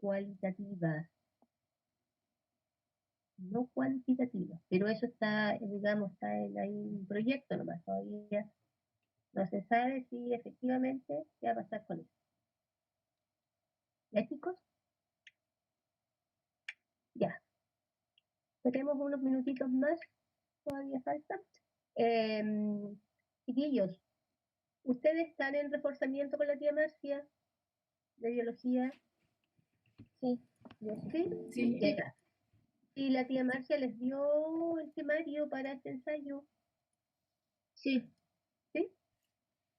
cualitativas, no cuantitativas, pero eso está, digamos, está en ahí un proyecto nomás, todavía no se sabe si efectivamente qué va a pasar con eso. ¿Ya, chicos? Ya. Tenemos unos minutitos más, todavía falta. Chiquillos, ¿ustedes están en reforzamiento con la tía Marcia de biología? Sí. ¿Sí? Sí. Ya. ¿Y la tía Marcia les dio el temario para este ensayo? Sí. ¿Sí?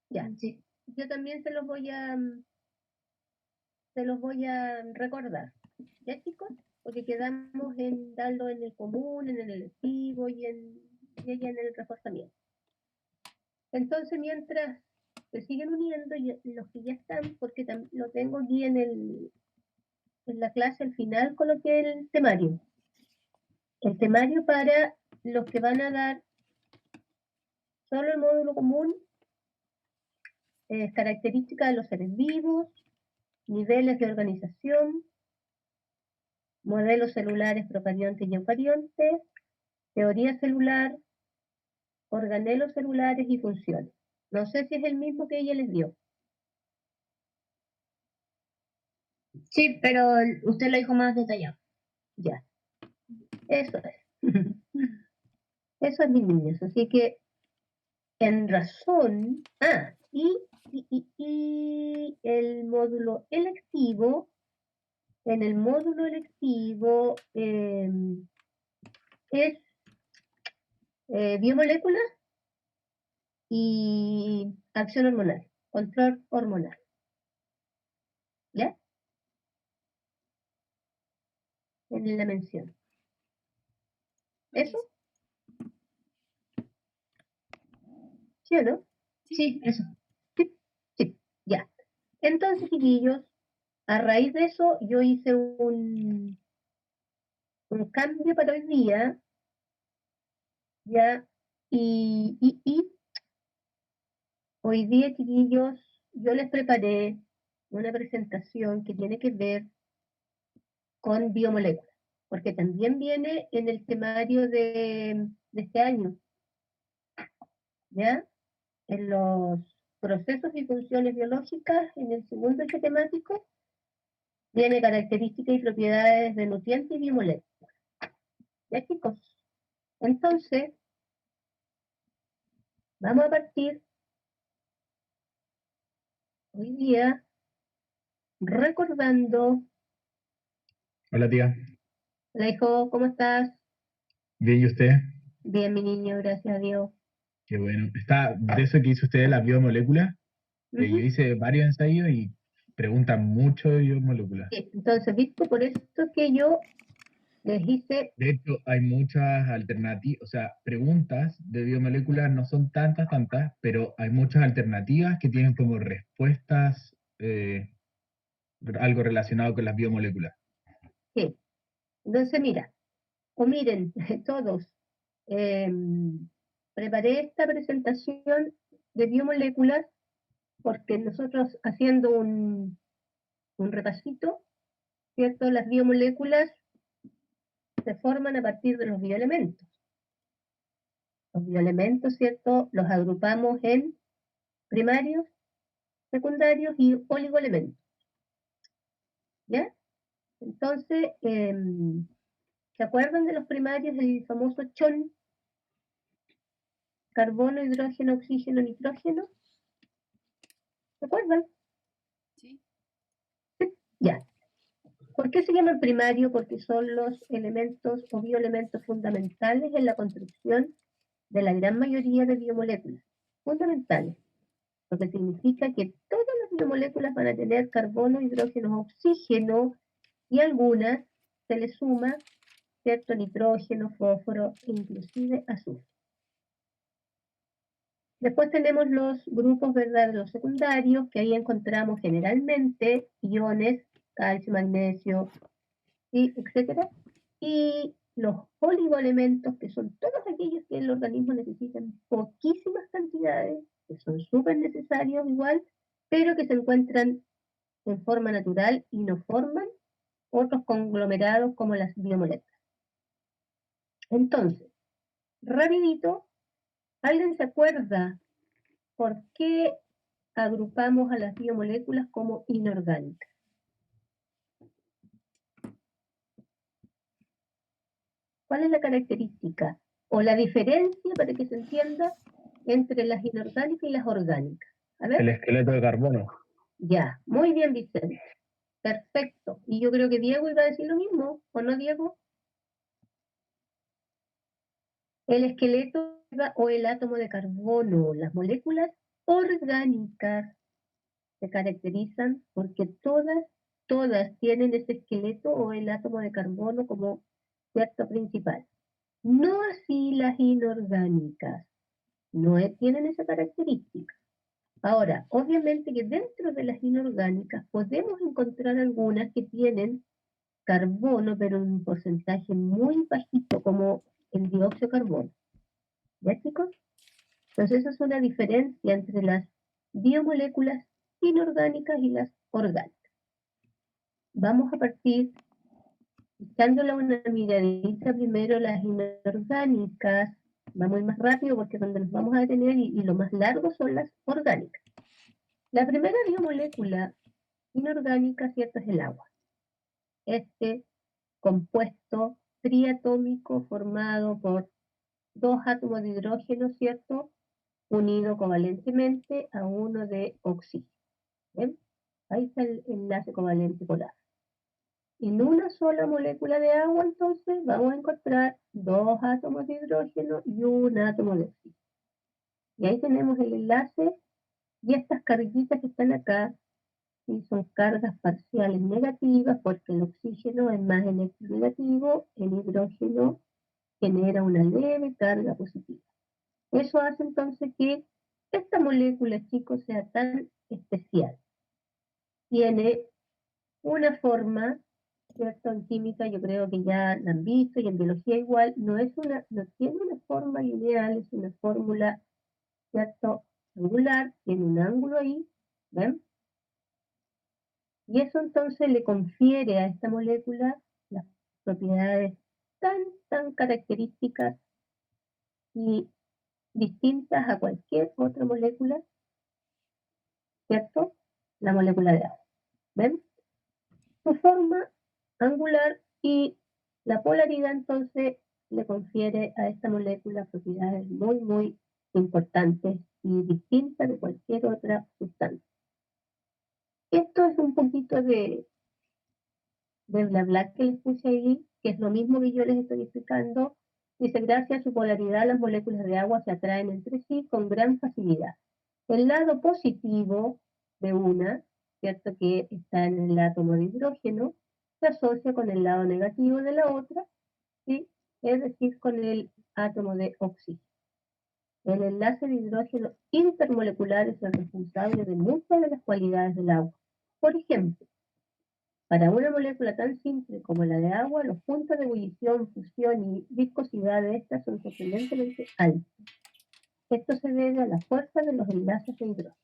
Ya. Sí. Yo también se los voy a recordar. ¿Ya, chicos? Porque quedamos en darlo en el común, en el electivo y en el reforzamiento. Entonces, mientras se siguen uniendo los que ya están, porque lo tengo aquí en la clase al final, coloqué el temario. El temario para los que van a dar solo el módulo común, características de los seres vivos, niveles de organización, modelos celulares procariontes y eucariontes, teoría celular, organelos celulares y funciones. No sé si es el mismo que ella les dio. Sí, pero usted lo dijo más detallado. Ya. Eso es. Eso es, mis niños. Así que, en razón... y el módulo electivo, en el módulo electivo es biomoléculas y acción hormonal, control hormonal. ¿Ya? En la mención. ¿Eso? ¿Sí o no? Sí, eso. Sí, ya. Entonces, chiquillos, a raíz de eso, yo hice un cambio para hoy día, ya, y hoy día, chiquillos, yo les preparé una presentación que tiene que ver con biomoléculas, porque también viene en el temario de este año, ¿ya? En los procesos y funciones biológicas, en el segundo eje temático, viene características y propiedades de nutrientes y biomoléculas. ¿Ya, chicos? Entonces, vamos a partir hoy día recordando. Hola tía, Le dijo, ¿cómo estás? bien y usted, Bien, mi niño, gracias a Dios. qué bueno. Está de eso que hizo usted de las biomoléculas, yo Ujú. hice varios ensayos y preguntan mucho de biomoléculas. Sí, entonces, ¿viste? Por eso que yo les hice, De hecho, hay muchas alternativas, o sea, preguntas de biomoléculas no son tantas, pero hay muchas alternativas que tienen como respuestas algo relacionado con las biomoléculas. sí. Entonces, mira, o miren, todos, preparé esta presentación de biomoléculas porque nosotros haciendo un repasito, ¿cierto? Las biomoléculas se forman a partir de los bioelementos. Los bioelementos, ¿cierto? Los agrupamos en primarios, secundarios y oligoelementos. ¿Ya? Entonces, ¿se acuerdan de los primarios del famoso CHON? Carbono, hidrógeno, oxígeno, nitrógeno. ¿Se acuerdan? Sí. Ya. ¿Por qué se llaman primario? Porque son los elementos o bioelementos fundamentales en la construcción de la gran mayoría de biomoléculas. Fundamentales. Lo que significa que todas las biomoléculas van a tener carbono, hidrógeno, oxígeno y algunas se les suma, ¿cierto? Nitrógeno, fósforo e inclusive azufre. Después tenemos los grupos, ¿verdad? Los secundarios, que ahí encontramos generalmente iones, calcio, magnesio, y etcétera. Y los oligoelementos, que son todos aquellos que el organismo necesita en poquísimas cantidades, que son súper necesarios igual, pero que se encuentran en forma natural y no forman otros conglomerados como las biomoléculas. Entonces, rapidito, ¿alguien se acuerda por qué agrupamos a las biomoléculas como inorgánicas? ¿Cuál es la característica o la diferencia, para que se entienda, entre las inorgánicas y las orgánicas? A ver. El esqueleto de carbono. Ya, muy bien, Vicente. Perfecto. Y yo creo que Diego iba a decir lo mismo, ¿o no, Diego? El esqueleto o el átomo de carbono, las moléculas orgánicas se caracterizan porque todas tienen ese esqueleto o el átomo de carbono como cierto principal. No así las inorgánicas, no tienen esa característica. Ahora, obviamente que dentro de las inorgánicas podemos encontrar algunas que tienen carbono, pero en un porcentaje muy bajito, como el dióxido de carbono. ¿Ya, chicos? Entonces, esa es una diferencia entre las biomoléculas inorgánicas y las orgánicas. Vamos a partir echándole una miradita primero las inorgánicas. Vamos a ir más rápido porque es donde nos vamos a detener y lo más largo son las orgánicas. La primera biomolécula inorgánica, ¿cierto? Es el agua. Este compuesto triatómico formado por dos átomos de hidrógeno, ¿cierto? Unido covalentemente a uno de oxígeno. ¿Ven? Ahí está el enlace covalente polar. En una sola molécula de agua, entonces, vamos a encontrar dos átomos de hidrógeno y un átomo de oxígeno. Y ahí tenemos el enlace y estas carguitas que están acá, y son cargas parciales negativas porque el oxígeno es más electronegativo, el hidrógeno genera una leve carga positiva. Eso hace entonces que esta molécula, chicos, sea tan especial. Tiene una forma, ¿cierto? En química yo creo que ya la han visto y en biología igual, no tiene una forma lineal, es una fórmula, ¿cierto? Angular, tiene un ángulo ahí, ¿ven? Y eso entonces le confiere a esta molécula las propiedades tan características y distintas a cualquier otra molécula, ¿cierto? La molécula de agua. ¿Ven? Su forma angular y la polaridad entonces le confiere a esta molécula propiedades muy importantes y distintas de cualquier otra sustancia. Esto es un poquito de bla bla que les puse ahí, que es lo mismo que yo les estoy explicando. Dice, gracias a su polaridad, las moléculas de agua se atraen entre sí con gran facilidad. El lado positivo de una, ¿cierto? Que está en el átomo de hidrógeno, se asocia con el lado negativo de la otra, ¿sí? Es decir, con el átomo de oxígeno. El enlace de hidrógeno intermolecular es el responsable de muchas de las cualidades del agua. Por ejemplo, para una molécula tan simple como la de agua, los puntos de ebullición, fusión y viscosidad de estas son sorprendentemente altos. Esto se debe a la fuerza de los enlaces de hidrógeno.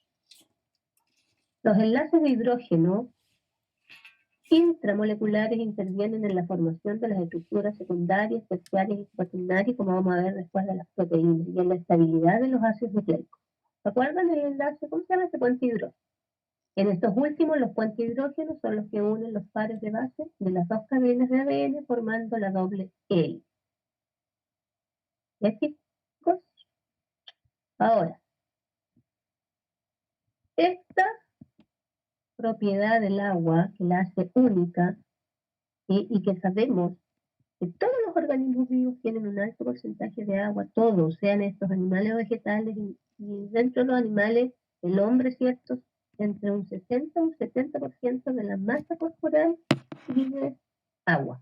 Los enlaces de hidrógeno intramoleculares intervienen en la formación de las estructuras secundarias, terciarias y cuaternarias, como vamos a ver después de las proteínas, y en la estabilidad de los ácidos nucleicos. ¿Se acuerdan del enlace? ¿Cómo se llama este puente de hidrógeno? En estos últimos, los puentes de hidrógeno son los que unen los pares de base de las dos cadenas de ADN formando la doble hélice. ¿Ya, chicos? Ahora, esta propiedad del agua que la hace única y que sabemos que todos los organismos vivos tienen un alto porcentaje de agua, todos, sean estos animales o vegetales, y dentro de los animales, el hombre, ¿cierto? Entre un 60 y un 70% de la masa corporal vive agua.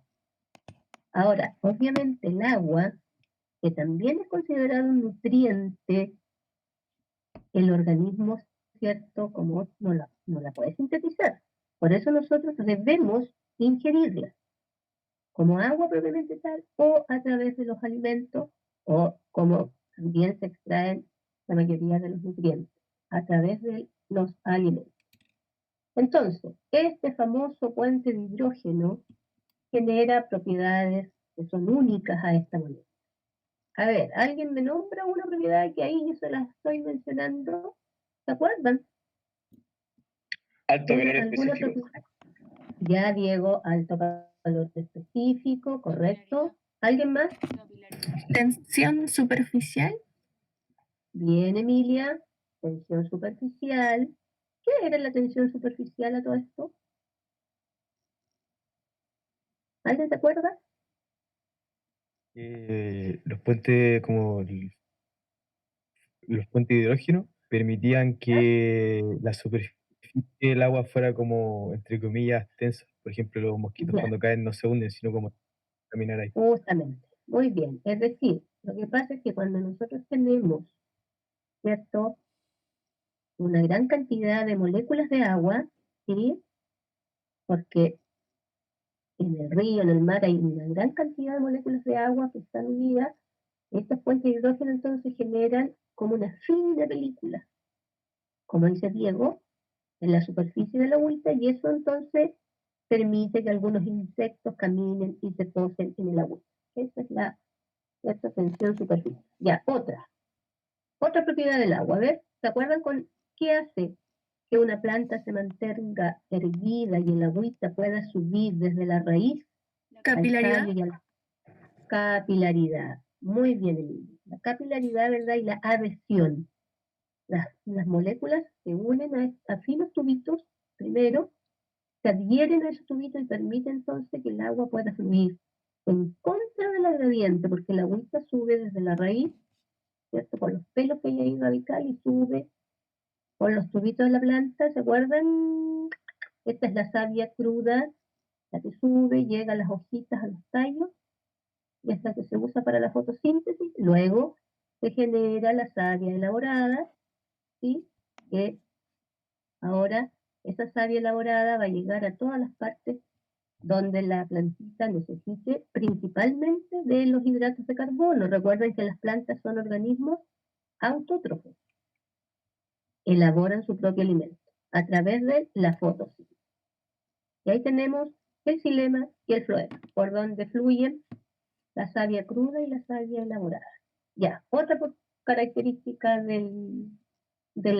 Ahora, obviamente el agua, que también es considerado un nutriente, el organismo, ¿cierto? Como no la puede sintetizar. Por eso nosotros debemos ingerirla, como agua propiamente tal, o a través de los alimentos, o como también se extraen la mayoría de los nutrientes, a través de los alimentos. Entonces, este famoso puente de hidrógeno genera propiedades que son únicas a esta molécula. A ver, ¿alguien me nombra una propiedad que ahí yo se la estoy mencionando? ¿Se acuerdan? Alto calor ¿Alguna específico. propiedad? Ya, Diego, alto calor específico, correcto. ¿Alguien más? Tensión superficial. Bien, Emilia. Tensión superficial. ¿Qué era la tensión superficial a todo esto? ¿Alguien se acuerda? Los puentes los puentes de hidrógeno permitían que la superficie del agua fuera como, entre comillas, tensa. Por ejemplo, los mosquitos Ya, cuando caen no se hunden, sino como caminar ahí. justamente. Muy bien. Es decir, lo que pasa es que cuando nosotros tenemos, ¿cierto?, una gran cantidad de moléculas de agua, ¿sí? Porque en el río, en el mar, hay una gran cantidad de moléculas de agua que están unidas. Estos puentes de hidrógeno entonces generan como una fina película, como dice Diego, en la superficie de la agüita, y eso entonces permite que algunos insectos caminen y se posen en el agua. Esa es esta tensión superficial. Ya, otra propiedad del agua. A ver, ¿se acuerdan con qué hace que una planta se mantenga erguida y el agüita pueda subir desde la raíz al tallo y a la capilaridad? Muy bien, Emilia. La capilaridad, ¿verdad? Y la adhesión. Las moléculas se unen a finos tubitos, primero, se adhieren a esos tubitos y permite entonces que el agua pueda fluir en contra de la gradiente, porque la agüita sube desde la raíz, ¿cierto? Por los pelos que hay ahí radical y sube por los tubitos de la planta, ¿se acuerdan? Esta es la savia cruda, la que sube, llega a las hojitas, a los tallos, y es la que se usa para la fotosíntesis. Luego se genera la savia elaborada, ¿sí? Que ahora esa savia elaborada va a llegar a todas las partes donde la plantita necesite, principalmente de los hidratos de carbono. Recuerden que las plantas son organismos autótrofos, elaboran su propio alimento a través de la fotosíntesis. Y ahí tenemos el xilema y el floema, por donde fluyen la savia cruda y la savia elaborada. Ya, otra característica del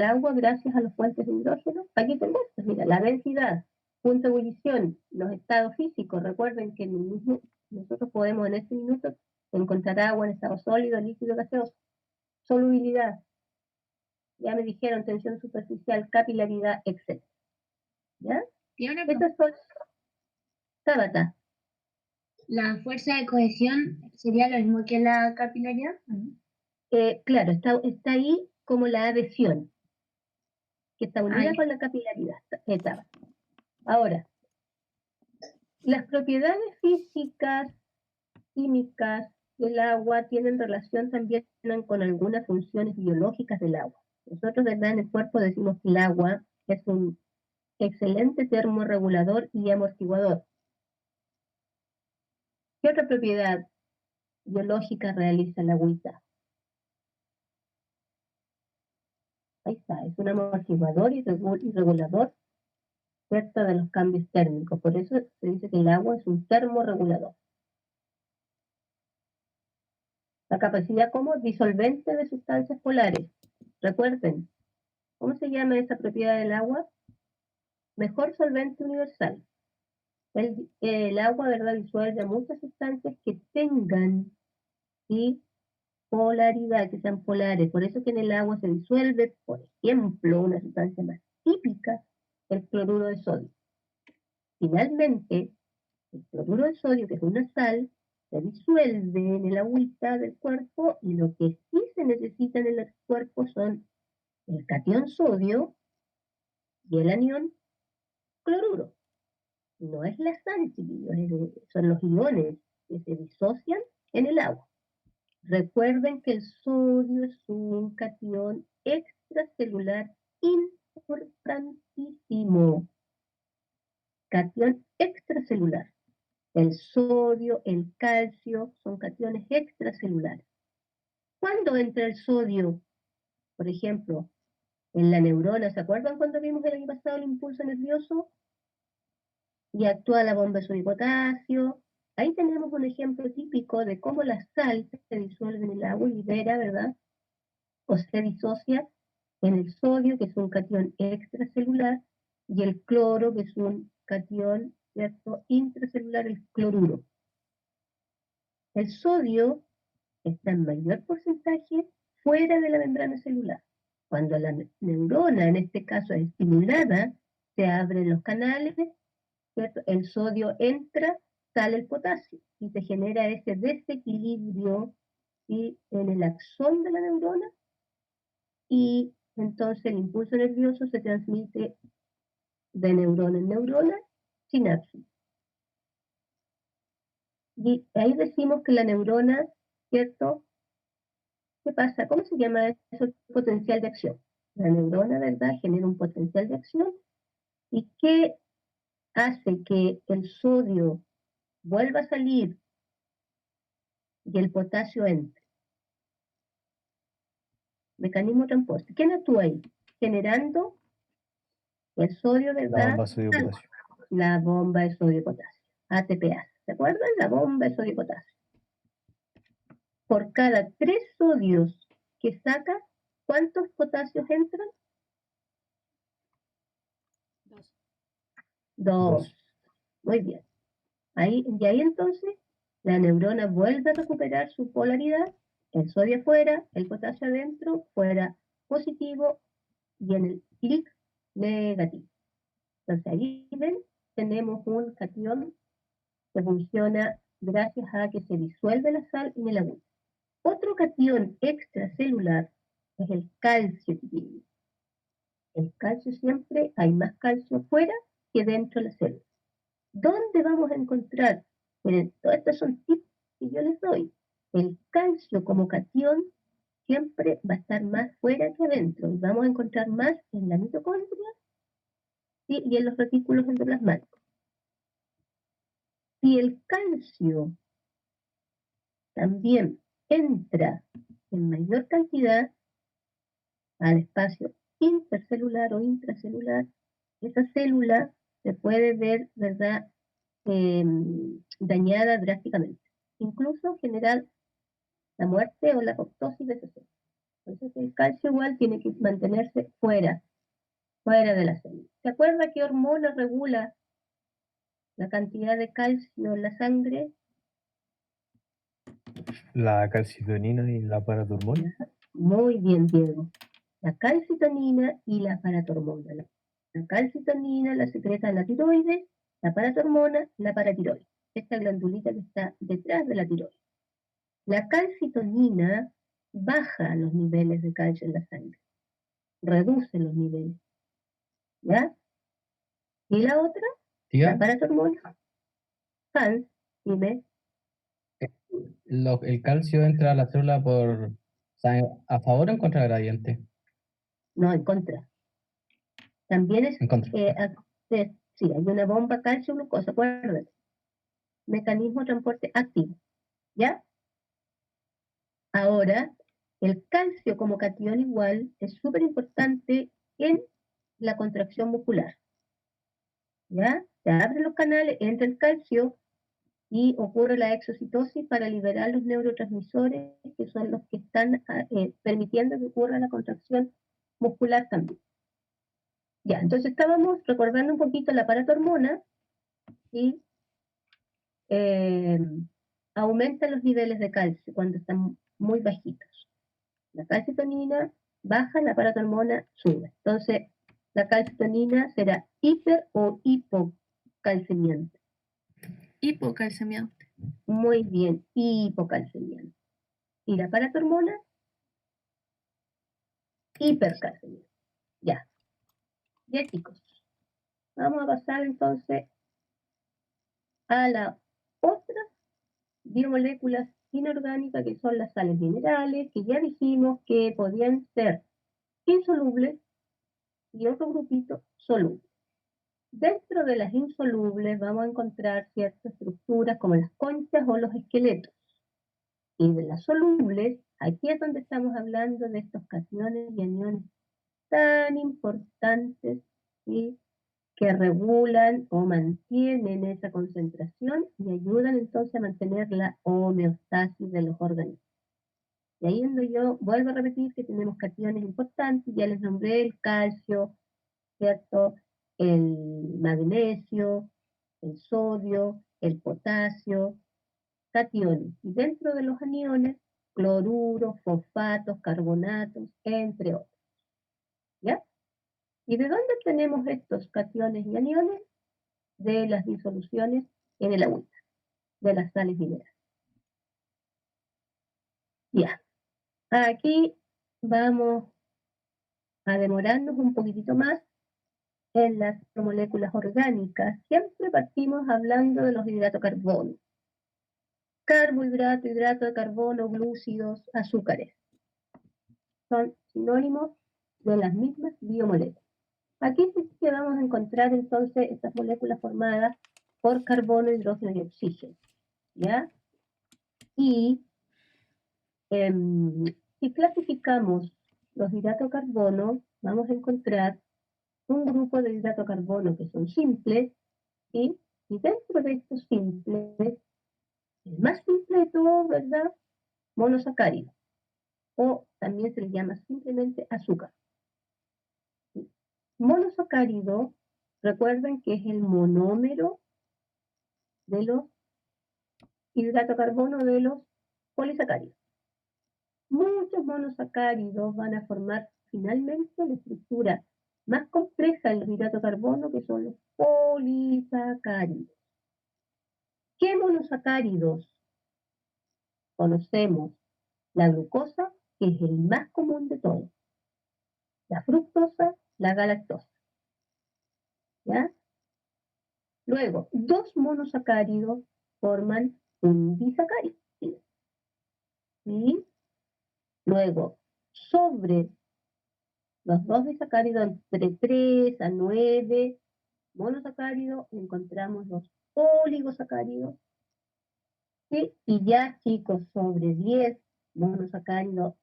agua gracias a los puentes de hidrógeno, aquí tenemos, pues mira, la densidad, punto de ebullición, los estados físicos. Recuerden que nosotros podemos en este minuto encontrar agua en estado sólido, líquido, gaseoso. Solubilidad, ya me dijeron, tensión superficial, capilaridad, etc. ¿Ya? Y ahora, Estas son, Tabata, la fuerza de cohesión sería lo mismo que la capilaridad. claro, está ahí como la adhesión, que está unida ya. con la capilaridad. Tabata. Ahora, las propiedades físicas, químicas del agua tienen relación también con algunas funciones biológicas del agua. Nosotros, ¿verdad?, en el cuerpo decimos que el agua es un excelente termorregulador y amortiguador. ¿Qué otra propiedad biológica realiza el agüita? Ahí está, es un amortiguador y regulador, ¿cierto?, de los cambios térmicos. Por eso se dice que el agua es un termorregulador. La capacidad como disolvente de sustancias polares. Recuerden, ¿cómo se llama esa propiedad del agua? Mejor solvente universal. El agua, ¿verdad?, disuelve muchas sustancias que tengan, ¿sí?, polaridad, que sean polares. Por eso que en el agua se disuelve, por ejemplo, una sustancia más típica, el cloruro de sodio. Finalmente, el cloruro de sodio, que es una sal, se disuelve en el agüita del cuerpo, y lo que sí se necesita en el cuerpo son el catión sodio y el anión cloruro. No es la sal, chiquillos, son los iones que se disocian en el agua. Recuerden que el sodio es un catión extracelular importantísimo. Catión extracelular. El sodio, el calcio son cationes extracelulares. ¿Cuándo entra el sodio, por ejemplo, En la neurona, ¿se acuerdan cuando vimos el año pasado el impulso nervioso? Y actúa la bomba de sodio y potasio. Ahí tenemos un ejemplo típico de cómo la sal se disuelve en el agua y libera, ¿verdad? O se disocia en el sodio, que es un catión extracelular, y el cloro, que es un catión, ¿cierto?, intracelular, el cloruro. El sodio está en mayor porcentaje fuera de la membrana celular. Cuando la neurona, en este caso, es estimulada, se abren los canales, ¿cierto? El sodio entra, sale el potasio, y se genera ese desequilibrio, ¿sí?, en el axón de la neurona, y entonces el impulso nervioso se transmite de neurona en neurona, sinapsis. Y ahí decimos que la neurona, ¿cierto? ¿Qué pasa? ¿Cómo se llama eso? Potencial de acción. La neurona, ¿verdad?, genera un potencial de acción. ¿Y qué hace que el sodio vuelva a salir y el potasio entre? Mecanismo de transporte. ¿Quién actúa ahí? Generando el sodio, La ¿verdad? bomba sodio-potasio. La bomba de sodio-potasio. ATPase. ¿Se acuerdan? La bomba de sodio-potasio. Por cada 3 sodios que saca, ¿cuántos potasios entran? 2. 2. Muy bien. Y ahí entonces la neurona vuelve a recuperar su polaridad, el sodio afuera, el potasio adentro, fuera positivo y en el clic negativo. Entonces ahí ven, tenemos un catión que funciona gracias a que se disuelve la sal en el agua. Otro catión extracelular es el calcio tiene. El calcio siempre hay más calcio fuera que dentro de la célula. ¿Dónde vamos a encontrar? Miren, todos estos son tips que yo les doy. El calcio como catión siempre va a estar más fuera que adentro y vamos a encontrar más en la mitocondria, ¿sí?, y en los retículos endoplasmáticos. Si el calcio también entra en mayor cantidad al espacio intercelular o intracelular, esa célula se puede ver, ¿verdad?, dañada drásticamente. Incluso generar la muerte o la apoptosis de esa célula. Entonces el calcio igual tiene que mantenerse fuera de la célula. ¿Se acuerda qué hormona regula la cantidad de calcio en la sangre? La calcitonina y la paratormona. Muy bien, Diego. La calcitonina y la paratormona. La calcitonina la secreta la tiroides, la paratormona la paratiroides. Esta glandulita que está detrás de la tiroides. La calcitonina baja los niveles de calcio en la sangre, reduce los niveles, ¿ya? Y la otra, la Diga, paratormona, Hans, dime, el calcio entra a la célula a favor o en contra del gradiente. no, en contra. También es, En contra. sí, hay una bomba calcio-glucosa, acuérdate. Mecanismo de transporte activo, ¿ya? Ahora, el calcio como catión igual es súper importante en la contracción muscular, ¿ya? Se abren los canales, entra el calcio y ocurre la exocitosis para liberar los neurotransmisores que son los que están permitiendo que ocurra la contracción muscular también. Ya, entonces estábamos recordando un poquito la paratormona y aumenta los niveles de calcio cuando están muy bajitos. La calcitonina baja, la paratormona sube. Entonces, la calcitonina será hiper o hipocalcemiante. Hipocalcemiante. Muy bien, hipocalcemiante. Y la paratormona, hipercalcemiante. Ya. Ya, chicos. Vamos a pasar entonces a las otras biomoléculas inorgánicas que son las sales minerales, que ya dijimos que podían ser insolubles y otro grupito solubles. Dentro de las insolubles vamos a encontrar ciertas estructuras como las conchas o los esqueletos. Y de las solubles, aquí es donde estamos hablando de estos cationes y aniones tan importantes, ¿sí?, que regulan o mantienen esa concentración y ayudan entonces a mantener la homeostasis de los organismos. Y ahí es donde yo vuelvo a repetir que tenemos cationes importantes, ya les nombré el calcio, ¿cierto? El magnesio, el sodio, el potasio, cationes. Y dentro de los aniones, cloruros, fosfatos, carbonatos, entre otros. ¿Ya? ¿Y de dónde tenemos estos cationes y aniones? De las disoluciones en el agua, de las sales minerales. Ya. Aquí vamos a demorarnos un poquitito más en las moléculas orgánicas. Siempre partimos hablando de los hidratos de carbono. Carbohidrato, hidrato de carbono, glúcidos, azúcares. Son sinónimos de las mismas biomoléculas. Aquí sí que vamos a encontrar entonces estas moléculas formadas por carbono, hidrógeno y oxígeno. ¿Ya? Y si clasificamos los hidratos de carbono, vamos a encontrar un grupo de hidratos de carbono que son simples, ¿sí? Y dentro de estos simples, el más simple de todos, ¿verdad? Monosacárido, o también se le llama simplemente azúcar. ¿Sí? Monosacárido, recuerden que es el monómero de los hidratos de carbono de los polisacáridos. Muchos monosacáridos van a formar finalmente la estructura más compleja de los hidratos de carbono, que son los polisacáridos. ¿Qué monosacáridos conocemos? La glucosa, que es el más común de todos. La fructosa, la galactosa. ¿Ya? Luego, dos monosacáridos forman un disacárido. ¿Sí? Luego, sobre los dos disacáridos entre 3 a 9 monosacáridos, encontramos los oligosacáridos. ¿Sí? Y ya, chicos, sobre 10 monosacáridos,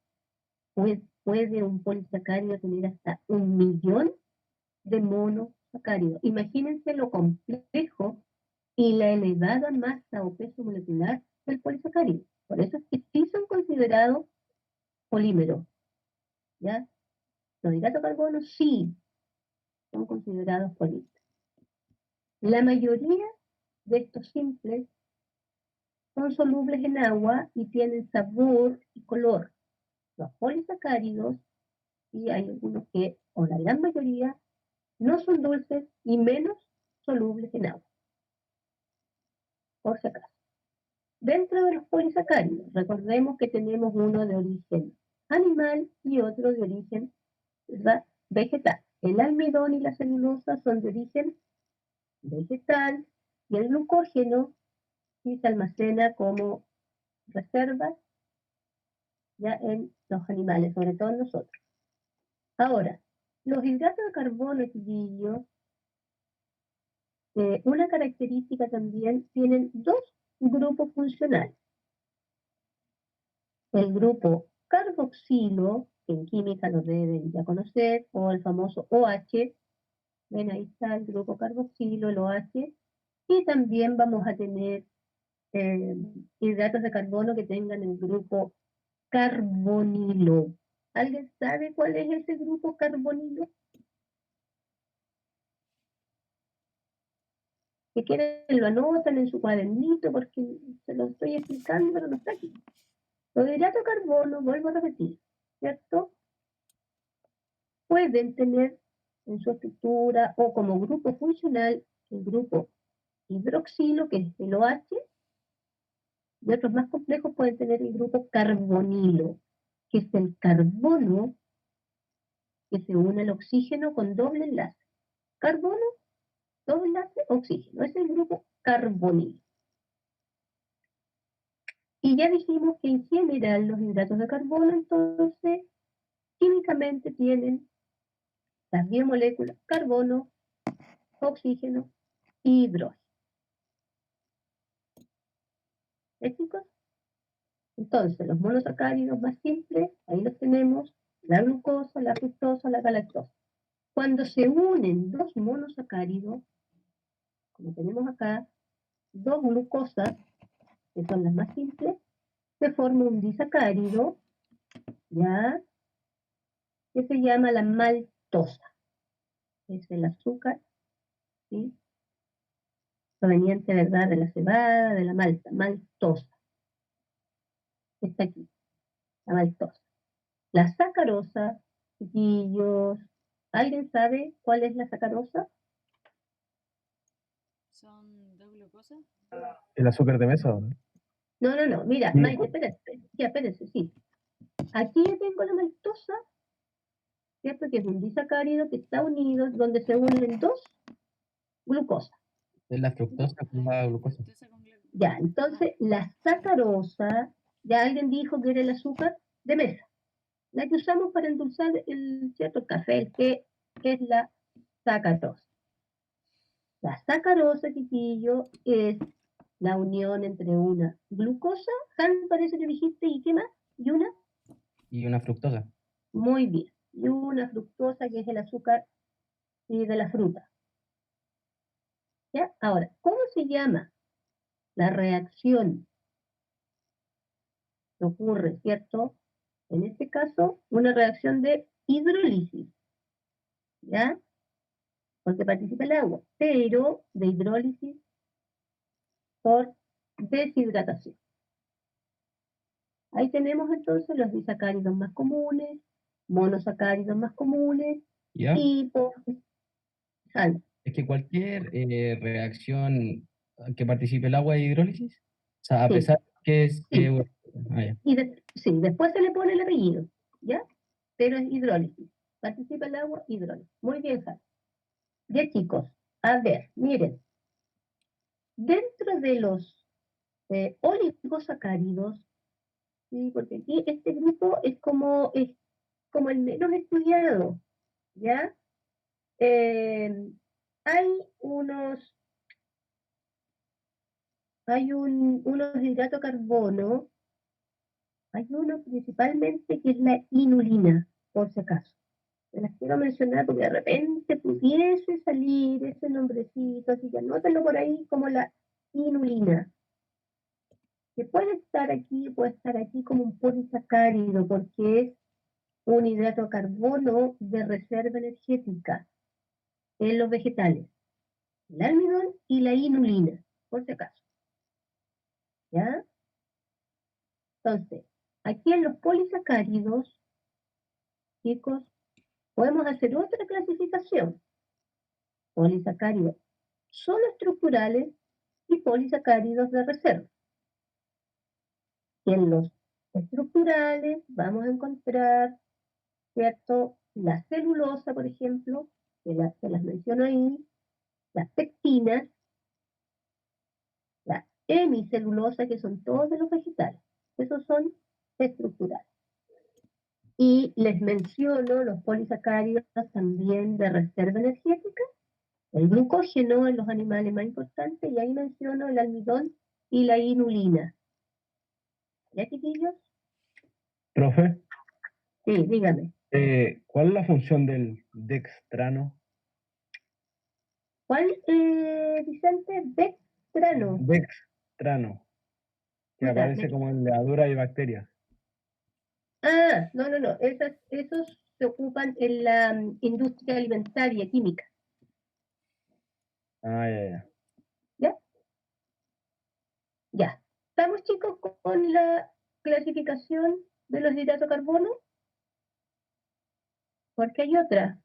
puede un polisacárido tener hasta 1.000.000 de monosacáridos. Imagínense lo complejo y la elevada masa o peso molecular del polisacárido. Por eso es que sí son considerados polímeros. ¿Ya? Los hidratos de carbono sí son considerados polímeros. La mayoría de estos simples son solubles en agua y tienen sabor y color. Los polisacáridos, y hay algunos que, o la gran mayoría, no son dulces y menos solubles en agua. Por si acaso. Dentro de los polisacáridos, recordemos que tenemos uno de origen animal y otro de origen, ¿verdad?, vegetal. El almidón y la celulosa son de origen vegetal y el glucógeno sí se almacena como reserva ya en los animales, sobre todo en nosotros. Ahora, los hidratos de carbono, chiquillos, una característica también, tienen dos grupos funcionales. El grupo carboxilo, que en química lo deben ya conocer, o el famoso OH. Ven, ahí está el grupo carboxilo, el OH. Y también vamos a tener hidratos de carbono que tengan el grupo carbonilo. ¿Alguien sabe cuál es ese grupo carbonilo? Si quieren lo anotan en su cuadernito porque se lo estoy explicando, pero no está aquí. Los hidratos de carbono, vuelvo a repetir, ¿cierto? Pueden tener en su estructura o como grupo funcional el grupo hidroxilo, que es el OH, y otros más complejos pueden tener el grupo carbonilo, que es el carbono que se une al oxígeno con doble enlace. Carbono, doble enlace, oxígeno. Ese es el grupo carbonilo. Y ya dijimos que en general los hidratos de carbono, entonces, químicamente tienen las biomoléculas carbono, oxígeno y hidrógeno. ¿Sí, chicos? Entonces, los monosacáridos más simples, ahí los tenemos, la glucosa, la fructosa, la galactosa. Cuando se unen dos monosacáridos, como tenemos acá, dos glucosas, que son las más simples, se forma un disacárido, ¿ya? Que se llama la maltosa. Es el azúcar, ¿sí? Proveniente, ¿verdad?, de la cebada, de la malta, maltosa. Está aquí, la maltosa. La sacarosa, chiquillos, ¿alguien sabe cuál es la sacarosa? ¿Son dos glucosas? ¿El azúcar de mesa o no? No, mira, Sí. Maite, espérate, sí. Aquí yo tengo la maltosa, ¿cierto? Que es un disacárido que está unido, donde se unen dos glucosas. Es la fructosa con la glucosa. Fructosa con glucosa. Ya, entonces la sacarosa, ya alguien dijo que era el azúcar de mesa, la que usamos para endulzar el cierto café, el té, que es la sacarosa. La sacarosa, chiquillo, es la unión entre una glucosa, Han, parece que dijiste, ¿y qué más? ¿Y una? Y una fructosa. Muy bien. Y una fructosa, que es el azúcar de la fruta. ¿Ya? Ahora, ¿cómo se llama la reacción que ocurre, cierto? En este caso, una reacción de hidrólisis, ¿ya? Porque participa el agua, pero de hidrólisis por deshidratación. Ahí tenemos entonces los disacáridos más comunes, monosacáridos más comunes, ¿Ya? y por sal. Es que cualquier reacción que participe el agua de hidrólisis, o sea, a Sí, pesar que es... sí. Ya. Sí, después se le pone el apellido, ¿ya? Pero es hidrólisis. Participa el agua, hidrólisis. Muy bien, Sara. Ya, chicos, a ver, miren. Dentro de los oligosacáridos, ¿sí? Porque aquí este grupo es como el menos estudiado, ¿ya? Hay unos hidratos de carbono, hay uno principalmente que es la inulina, por si acaso. Se las quiero mencionar porque de repente pudiese salir ese nombrecito, así que anótenlo por ahí como la inulina, que puede estar aquí como un polisacárido, porque es un hidrato de carbono de reserva energética en los vegetales, el almidón y la inulina, por si acaso. ¿Ya? Entonces, aquí en los polisacáridos, chicos, podemos hacer otra clasificación. Polisacáridos solo estructurales y polisacáridos de reserva. Y en los estructurales vamos a encontrar, ¿cierto?, la celulosa, por ejemplo, que se las menciono ahí, las pectinas, la hemicelulosa, que son todos de los vegetales. Esos son estructurales. Y les menciono los polisacáridos también de reserva energética, el glucógeno en los animales más importantes, y ahí menciono el almidón y la inulina. ¿Ya, chiquillos? Profe, Sí, dígame. ¿cuál es la función del dextrano? ¿Cuál, Vicente? Dextrano. Dextrano, que Puta, aparece como en levadura y bacterias. No. Esos se ocupan en la industria alimentaria, química. Ah, ya. ¿Ya? Ya. ¿Estamos, chicos, con la clasificación de los hidratos de carbono? Porque hay otra.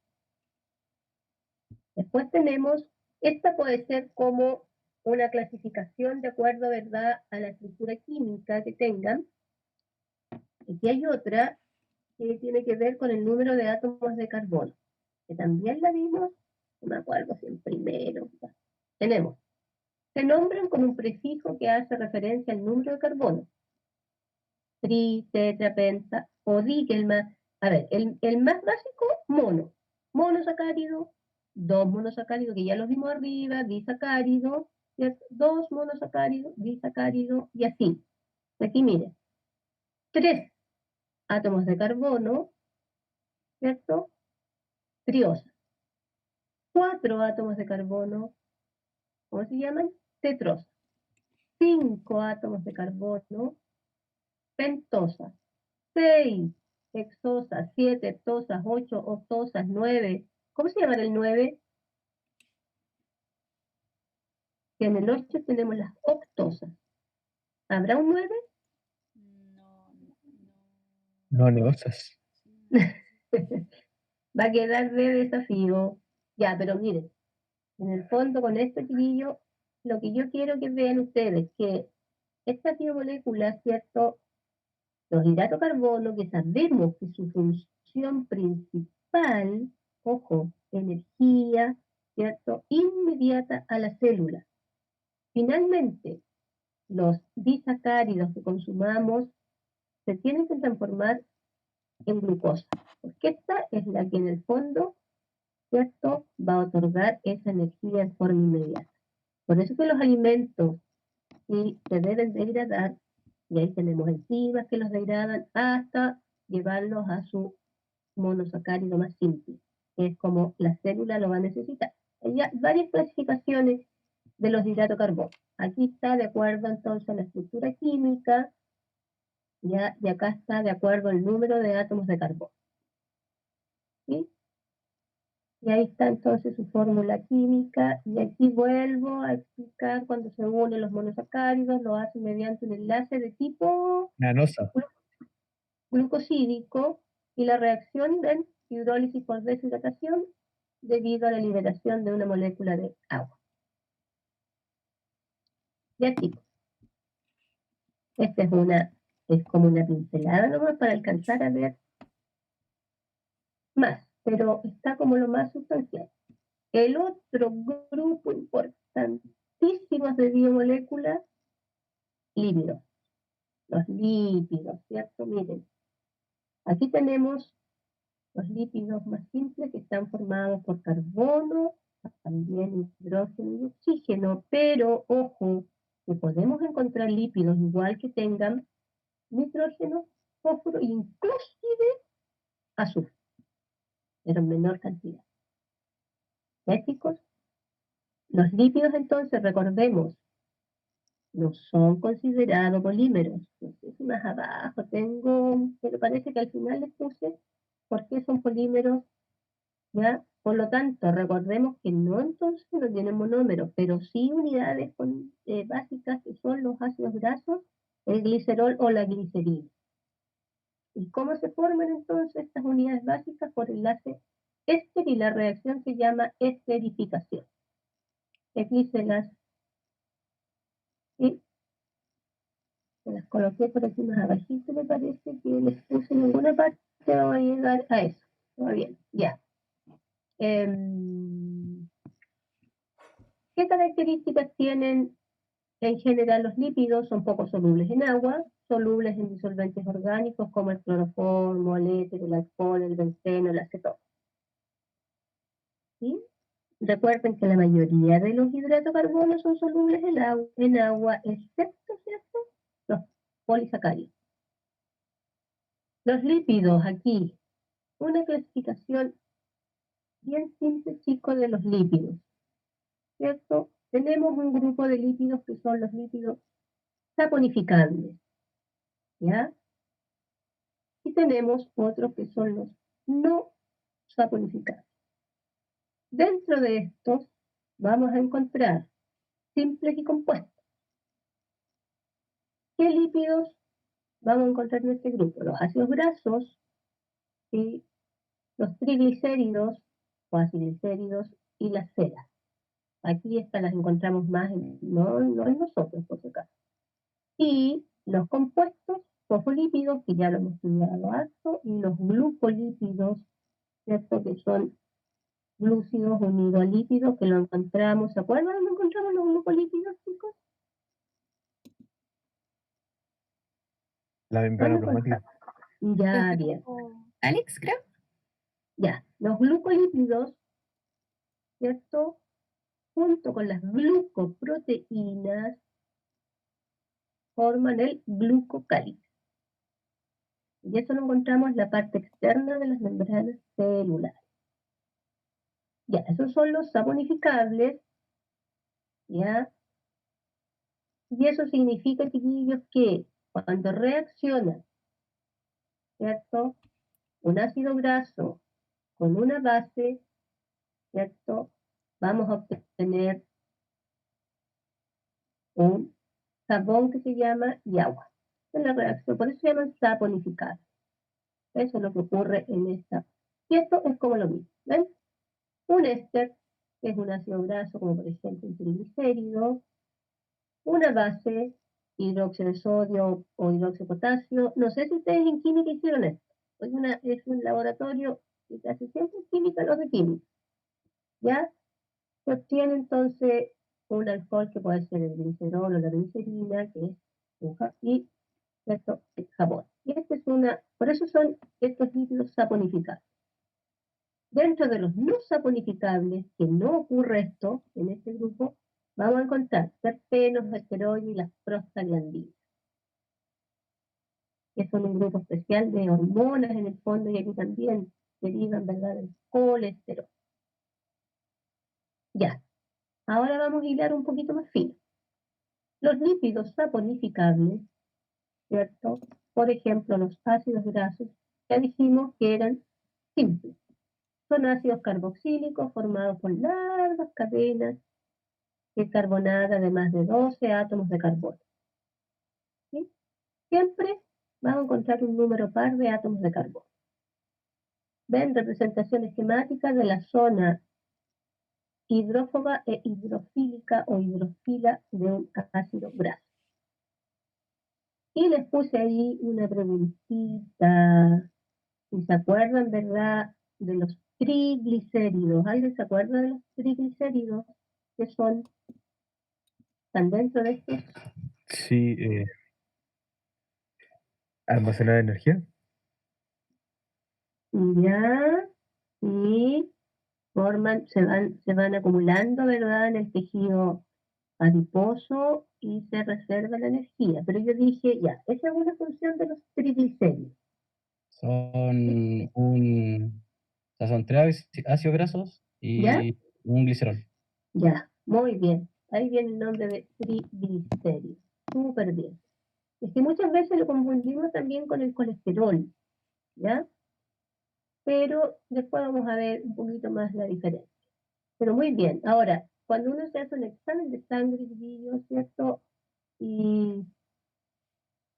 Después tenemos, esta puede ser como una clasificación de acuerdo, ¿verdad?, a la estructura química que tengan. Aquí hay otra que tiene que ver con el número de átomos de carbono, que también la vimos, no me acuerdo si en primero. Ya. Tenemos, se nombran con un prefijo que hace referencia al número de carbono. Tri, tetra, penta, o di, que el más, a ver, el más básico, monosacárido, dos monosacáridos, que ya los vimos arriba, disacárido, ¿cierto? Dos monosacáridos, disacárido, y así. Aquí miren, 3 átomos de carbono, ¿cierto? Triosa. 4 átomos de carbono, ¿cómo se llaman? Tetrosa. 5 átomos de carbono, pentosa. 6 hexosas, 7 heptosas, 8 octosas, 9. ¿Cómo se llama el 9? Que en el 8 tenemos las octosas. ¿Habrá un 9? No, No, neosas. Va a quedar de desafío. Ya, pero miren, en el fondo con esto, chiquillos, lo que yo quiero que vean ustedes, que estas biomoléculas, ¿cierto? Los hidratos de carbono, que sabemos que su función principal, ojo, energía, ¿cierto? Inmediata a la célula. Finalmente, los disacáridos que consumamos se tienen que transformar en glucosa, porque esta es la que en el fondo, ¿cierto?, va a otorgar esa energía en forma inmediata. Por eso que los alimentos sí se deben degradar, y ahí tenemos enzimas que los degradan hasta llevarlos a su monosacárido más simple, que es como la célula lo va a necesitar. Hay varias clasificaciones de los hidratos de carbono. Aquí está de acuerdo entonces a la estructura química, ¿ya? Y acá está de acuerdo al número de átomos de carbono. ¿Sí? Y ahí está entonces su fórmula química, y aquí vuelvo a explicar cuando se unen los monosacáridos, lo hace mediante un enlace de tipo Nanosa. glucosídico, y la reacción de hidrólisis por deshidratación debido a la liberación de una molécula de agua. Ya chicos, esta es como una pincelada nomás para alcanzar a ver más, pero está como lo más sustancial. El otro grupo importantísimo de biomoléculas, lípidos. Los lípidos, ¿cierto? Miren, aquí tenemos los lípidos más simples que están formados por carbono, también hidrógeno y oxígeno, pero ojo, que podemos encontrar lípidos igual que tengan nitrógeno, fósforo e inclusive azufre, pero en menor cantidad. ¿Ya, chicos? Los lípidos entonces, recordemos, no son considerados polímeros. No sé si más abajo tengo, pero parece que al final les puse por qué son polímeros, ¿ya? Por lo tanto, recordemos que no entonces no tienen monómeros, pero sí unidades básicas que son los ácidos grasos, el glicerol o la glicerina. ¿Y cómo se forman entonces estas unidades básicas? Por enlace éster, y la reacción se llama esterificación. Aquí se las coloqué por aquí más abajito, me parece que les puse en alguna parte, vamos a llegar a eso. Muy bien, ya. ¿Qué características tienen en general los lípidos? Son poco solubles en agua, solubles en disolventes orgánicos como el cloroformo, el éter, el alcohol, el benceno, el acetona. ¿Sí? Recuerden que la mayoría de los hidratos de carbono son solubles en agua, excepto, ¿cierto?, los polisacáridos. Los lípidos, aquí, una clasificación bien simple, chicos, de los lípidos, ¿cierto? Tenemos un grupo de lípidos que son los lípidos saponificables, ¿ya? Y tenemos otros que son los no saponificables. Dentro de estos vamos a encontrar simples y compuestos. ¿Qué lípidos vamos a encontrar en este grupo? Los ácidos grasos y los triglicéridos o aciglicéridos y las ceras. Aquí estas las encontramos más no en nosotros, por si acaso. Y los compuestos fosfolípidos, que ya lo hemos estudiado harto, y los glucolípidos, ¿cierto?, que son glúcidos unidos a lípidos, que lo encontramos. ¿Se acuerdan dónde encontramos los glucolípidos, chicos? La membrana ¿Dónde plasmática. encontramos? Ya, bien. Alex, creo. Ya, los glucolípidos, ¿cierto?, junto con las glucoproteínas, forman el glucocálido. Y eso lo encontramos en la parte externa de las membranas celulares. Ya, esos son los saponificables, ¿ya? Y eso significa, chiquillos, que cuando reacciona, ¿cierto?, un ácido graso con una base, ¿cierto?, vamos a obtener un jabón que se llama y agua. En la reacción, por eso se llaman saponificables. Eso es lo que ocurre en esta. Y esto es como lo mismo, ¿ven? Un éster, que es un ácido graso, como por ejemplo un triglicérido, una base, hidróxido de sodio o hidróxido de potasio. No sé si ustedes en química hicieron esto. Es un laboratorio que se hace siempre en química, los de química. ¿Ya? Se obtiene entonces un alcohol que puede ser el glicerol o la glicerina, que es y esto es jabón. Y este es por eso son estos líquidos saponificables. Dentro de los no saponificables, que no ocurre esto en este grupo, vamos a encontrar terpenos, esteroides y las prostaglandinas, que son un grupo especial de hormonas en el fondo, y aquí también derivan, ¿verdad?, del colesterol. Ya, ahora vamos a hilar un poquito más fino. Los lípidos saponificables, ¿cierto? Por ejemplo, los ácidos grasos, ya dijimos que eran simples. Son ácidos carboxílicos formados por largas cadenas carbonadas de más de 12 átomos de carbono. ¿Sí? Siempre vamos a encontrar un número par de átomos de carbono. Ven representación esquemática de la zona hidrófoba e hidrofílica o hidrofila de un ácido graso. Y les puse ahí una preguntita. Si se acuerdan, ¿verdad?, de los triglicéridos. ¿Alguien se acuerda de los triglicéridos? Que están dentro de estos. Sí, almacenar energía. Ya, y se van acumulando, ¿verdad?, en el tejido adiposo y se reserva la energía. Pero yo dije, ya, esa es una función de los triglicéridos. Son son tres ácidos grasos ¿Ya? y un glicerol. Ya, muy bien. Ahí viene el nombre de triglicéridos. Súper bien. Es que muchas veces lo confundimos también con el colesterol, ¿ya? Pero después vamos a ver un poquito más la diferencia. Pero muy bien. Ahora, cuando uno se hace un examen de sangre, ¿cierto? Y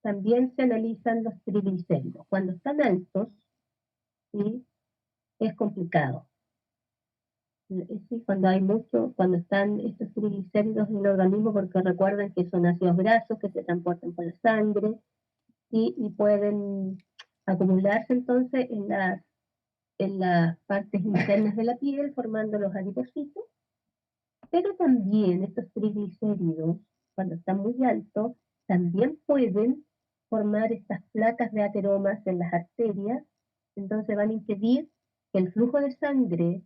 también se analizan los triglicéridos. Cuando están altos, ¿sí?, es complicado. Sí, cuando están estos triglicéridos en el organismo, porque recuerden que son ácidos grasos que se transportan por la sangre y pueden acumularse entonces en las partes internas de la piel, formando los adipocitos. Pero también estos triglicéridos, cuando están muy altos, también pueden formar estas placas de ateromas en las arterias, entonces van a impedir que el flujo de sangre,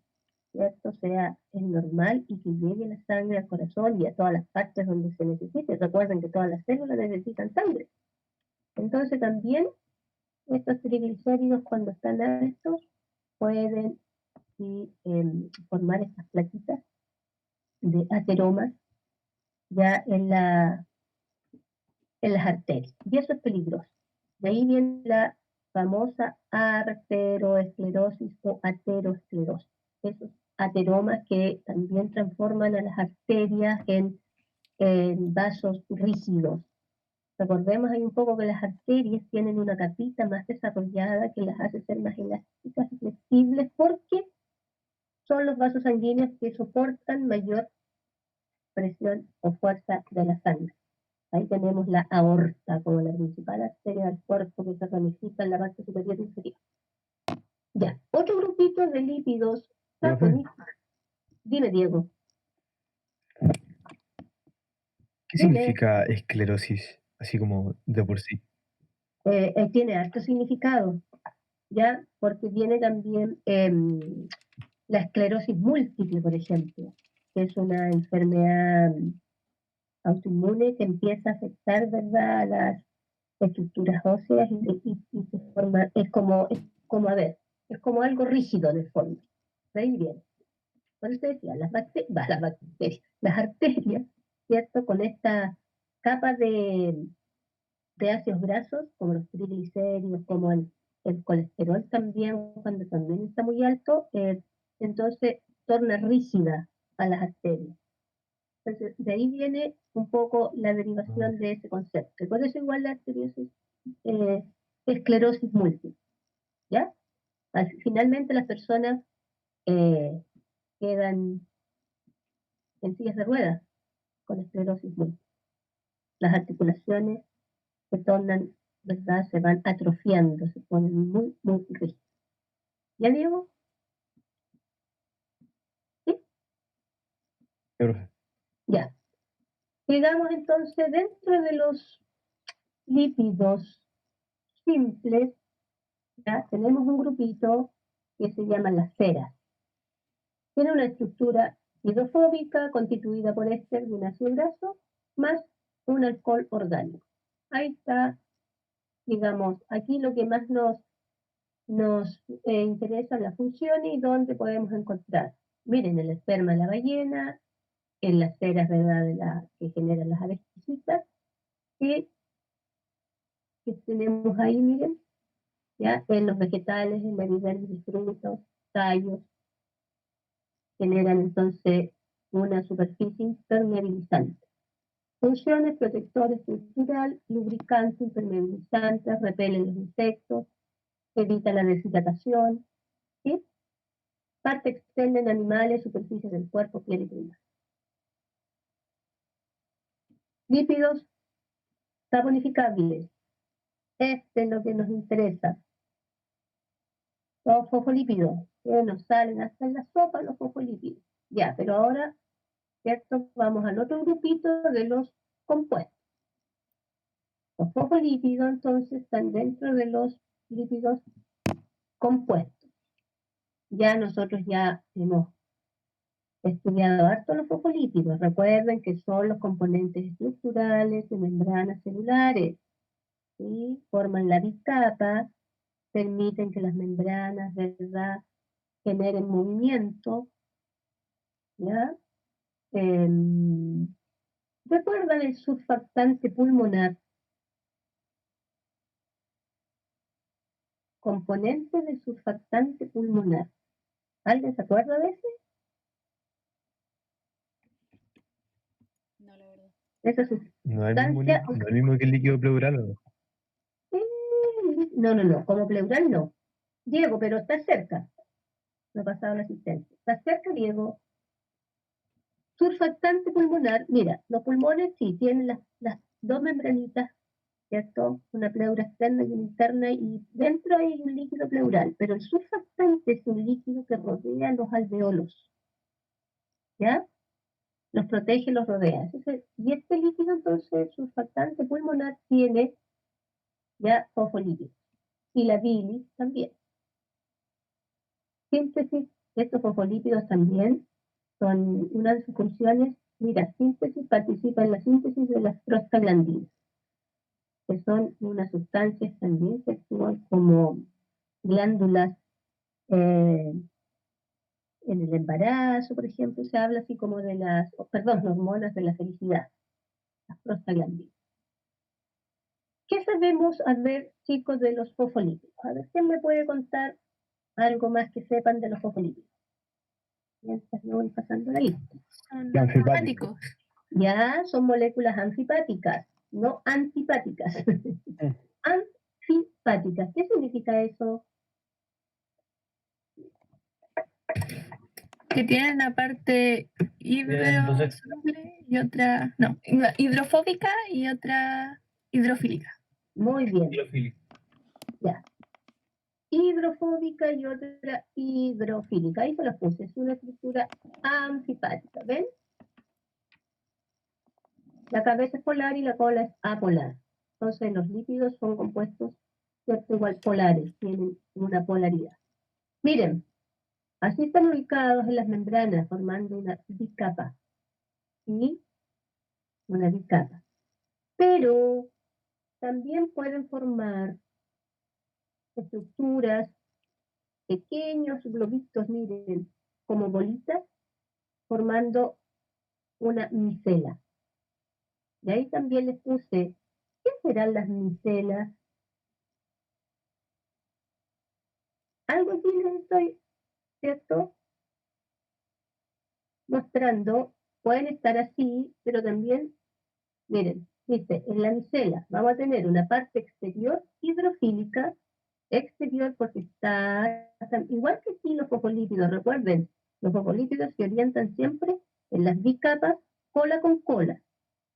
¿cierto?, sea el normal y que llegue la sangre al corazón y a todas las partes donde se necesite. Recuerden que todas las células necesitan sangre. Entonces también estos triglicéridos, cuando están altos, pueden formar estas plaquitas de ateromas ya en las arterias. Y eso es peligroso. De ahí viene la famosa arteroesclerosis o aterosclerosis. Esos ateromas que también transforman a las arterias en vasos rígidos. Recordemos ahí un poco que las arterias tienen una capita más desarrollada que las hace ser más elásticas y flexibles porque son los vasos sanguíneos que soportan mayor presión o fuerza de la sangre. Ahí tenemos la aorta como la principal arteria del cuerpo que se ramifica en la parte superior e inferior. Ya, otro grupito de lípidos saponificables. Dime, Diego. ¿Qué Dime. significa esclerosis? Así como de por sí. Tiene harto significado, ¿ya? Porque viene también la esclerosis múltiple, por ejemplo, que es una enfermedad autoinmune que empieza a afectar, ¿verdad?, a las estructuras óseas y se forma, es como, a ver, es como algo rígido en el fondo. De ahí viene. Por eso decía, las bacterias, las arterias, ¿cierto? Con esta capa de ácidos grasos, como los triglicéridos, como el colesterol también, cuando también está muy alto, entonces torna rígida a las arterias. Entonces, de ahí viene un poco la derivación de ese concepto. Y por eso igual la arteriosis, esclerosis múltiple, ¿ya? Finalmente las personas quedan en sillas de ruedas con esclerosis múltiple. Las articulaciones se tornan, ¿verdad? Se van atrofiando, se ponen muy, muy rígidas. ¿Ya, Diego? ¿Sí? Profe. Ya. Llegamos entonces dentro de los lípidos simples, ya tenemos un grupito que se llama las ceras. Tiene una estructura hidrofóbica constituida por éster de un ácido graso más un alcohol orgánico. Ahí está, digamos, aquí lo que más nos interesa la función y dónde podemos encontrar. Miren, el esperma de la ballena, en las ceras, ¿verdad? Que generan las abesquisitas, y que tenemos ahí, miren, ya en los vegetales, en la epidermis de frutos, tallos, generan entonces una superficie impermeabilizante. Funciones: protector estructural, lubricante, impermeabilizante, repelen los insectos, evita la deshidratación, ¿sí? Parte externa en animales, superficies del cuerpo, piel y plumas. Lípidos saponificables. Este es lo que nos interesa. Los fosfolípidos, que nos salen hasta en la sopa, los fosfolípidos. Ya, pero ahora, ¿cierto? Vamos al otro grupito de los compuestos. Los fosfolípidos, entonces, están dentro de los lípidos compuestos. Ya nosotros ya hemos estudiado harto los fosfolípidos. Recuerden que son los componentes estructurales de membranas celulares. ¿Sí? Forman la bicapa, permiten que las membranas, ¿verdad?, generen movimiento, ¿ya? ¿Recuerdan el surfactante pulmonar? Componente del surfactante pulmonar. ¿Alguien se acuerda de ese? No, la verdad. Esa No es el mismo, sustancia, no es el mismo que el líquido pleural, ¿o no? no, como pleural no. Diego, pero está cerca. No ha pasado la asistencia. Está cerca, Diego. Surfactante pulmonar, mira, los pulmones sí tienen las dos membranitas, ¿cierto? Una pleura externa y una interna, y dentro hay un líquido pleural, pero el surfactante es un líquido que rodea los alveolos, ¿ya? Los protege, los rodea. Y este líquido, entonces, surfactante pulmonar, tiene ya fosfolípidos, y la bilis también. Síntesis de estos fosfolípidos también son una de sus funciones. Mira, síntesis, participa en la síntesis de las prostaglandinas, que son unas sustancias también que actúan como glándulas en el embarazo, por ejemplo. Se habla así como de hormonas de la felicidad, las prostaglandinas. ¿Qué sabemos, a ver, chicos, de los fosfolípidos? A ver, ¿quién me puede contar algo más que sepan de los fosfolípidos? Mientras yo voy pasando la lista. Son Y anfipáticos. anfipáticos. Ya son moléculas anfipáticas, no antipáticas. Anfipáticas. ¿Qué significa eso? Que tienen una parte hidrosoluble y otra, no, hidrofóbica y otra hidrofílica. Muy bien, Biofílico. ya. Hidrofóbica y otra hidrofílica. Ahí se los puse. Es una estructura anfipática. ¿Ven? La cabeza es polar y la cola es apolar. Entonces los lípidos son compuestos, ¿cierto?, igual polares, tienen una polaridad. Miren, así están ubicados en las membranas, formando una bicapa. ¿Sí? Una bicapa. Pero también pueden formar estructuras, pequeños globitos, miren, como bolitas, formando una micela. Y ahí también les puse, ¿qué serán las micelas? Algo así les estoy, ¿cierto?, mostrando. Pueden estar así, pero también, miren, dice, en la micela vamos a tener una parte exterior hidrofílica, exterior porque está igual que aquí los fosfolípidos. Recuerden, los fosfolípidos se orientan siempre en las bicapas, cola con cola,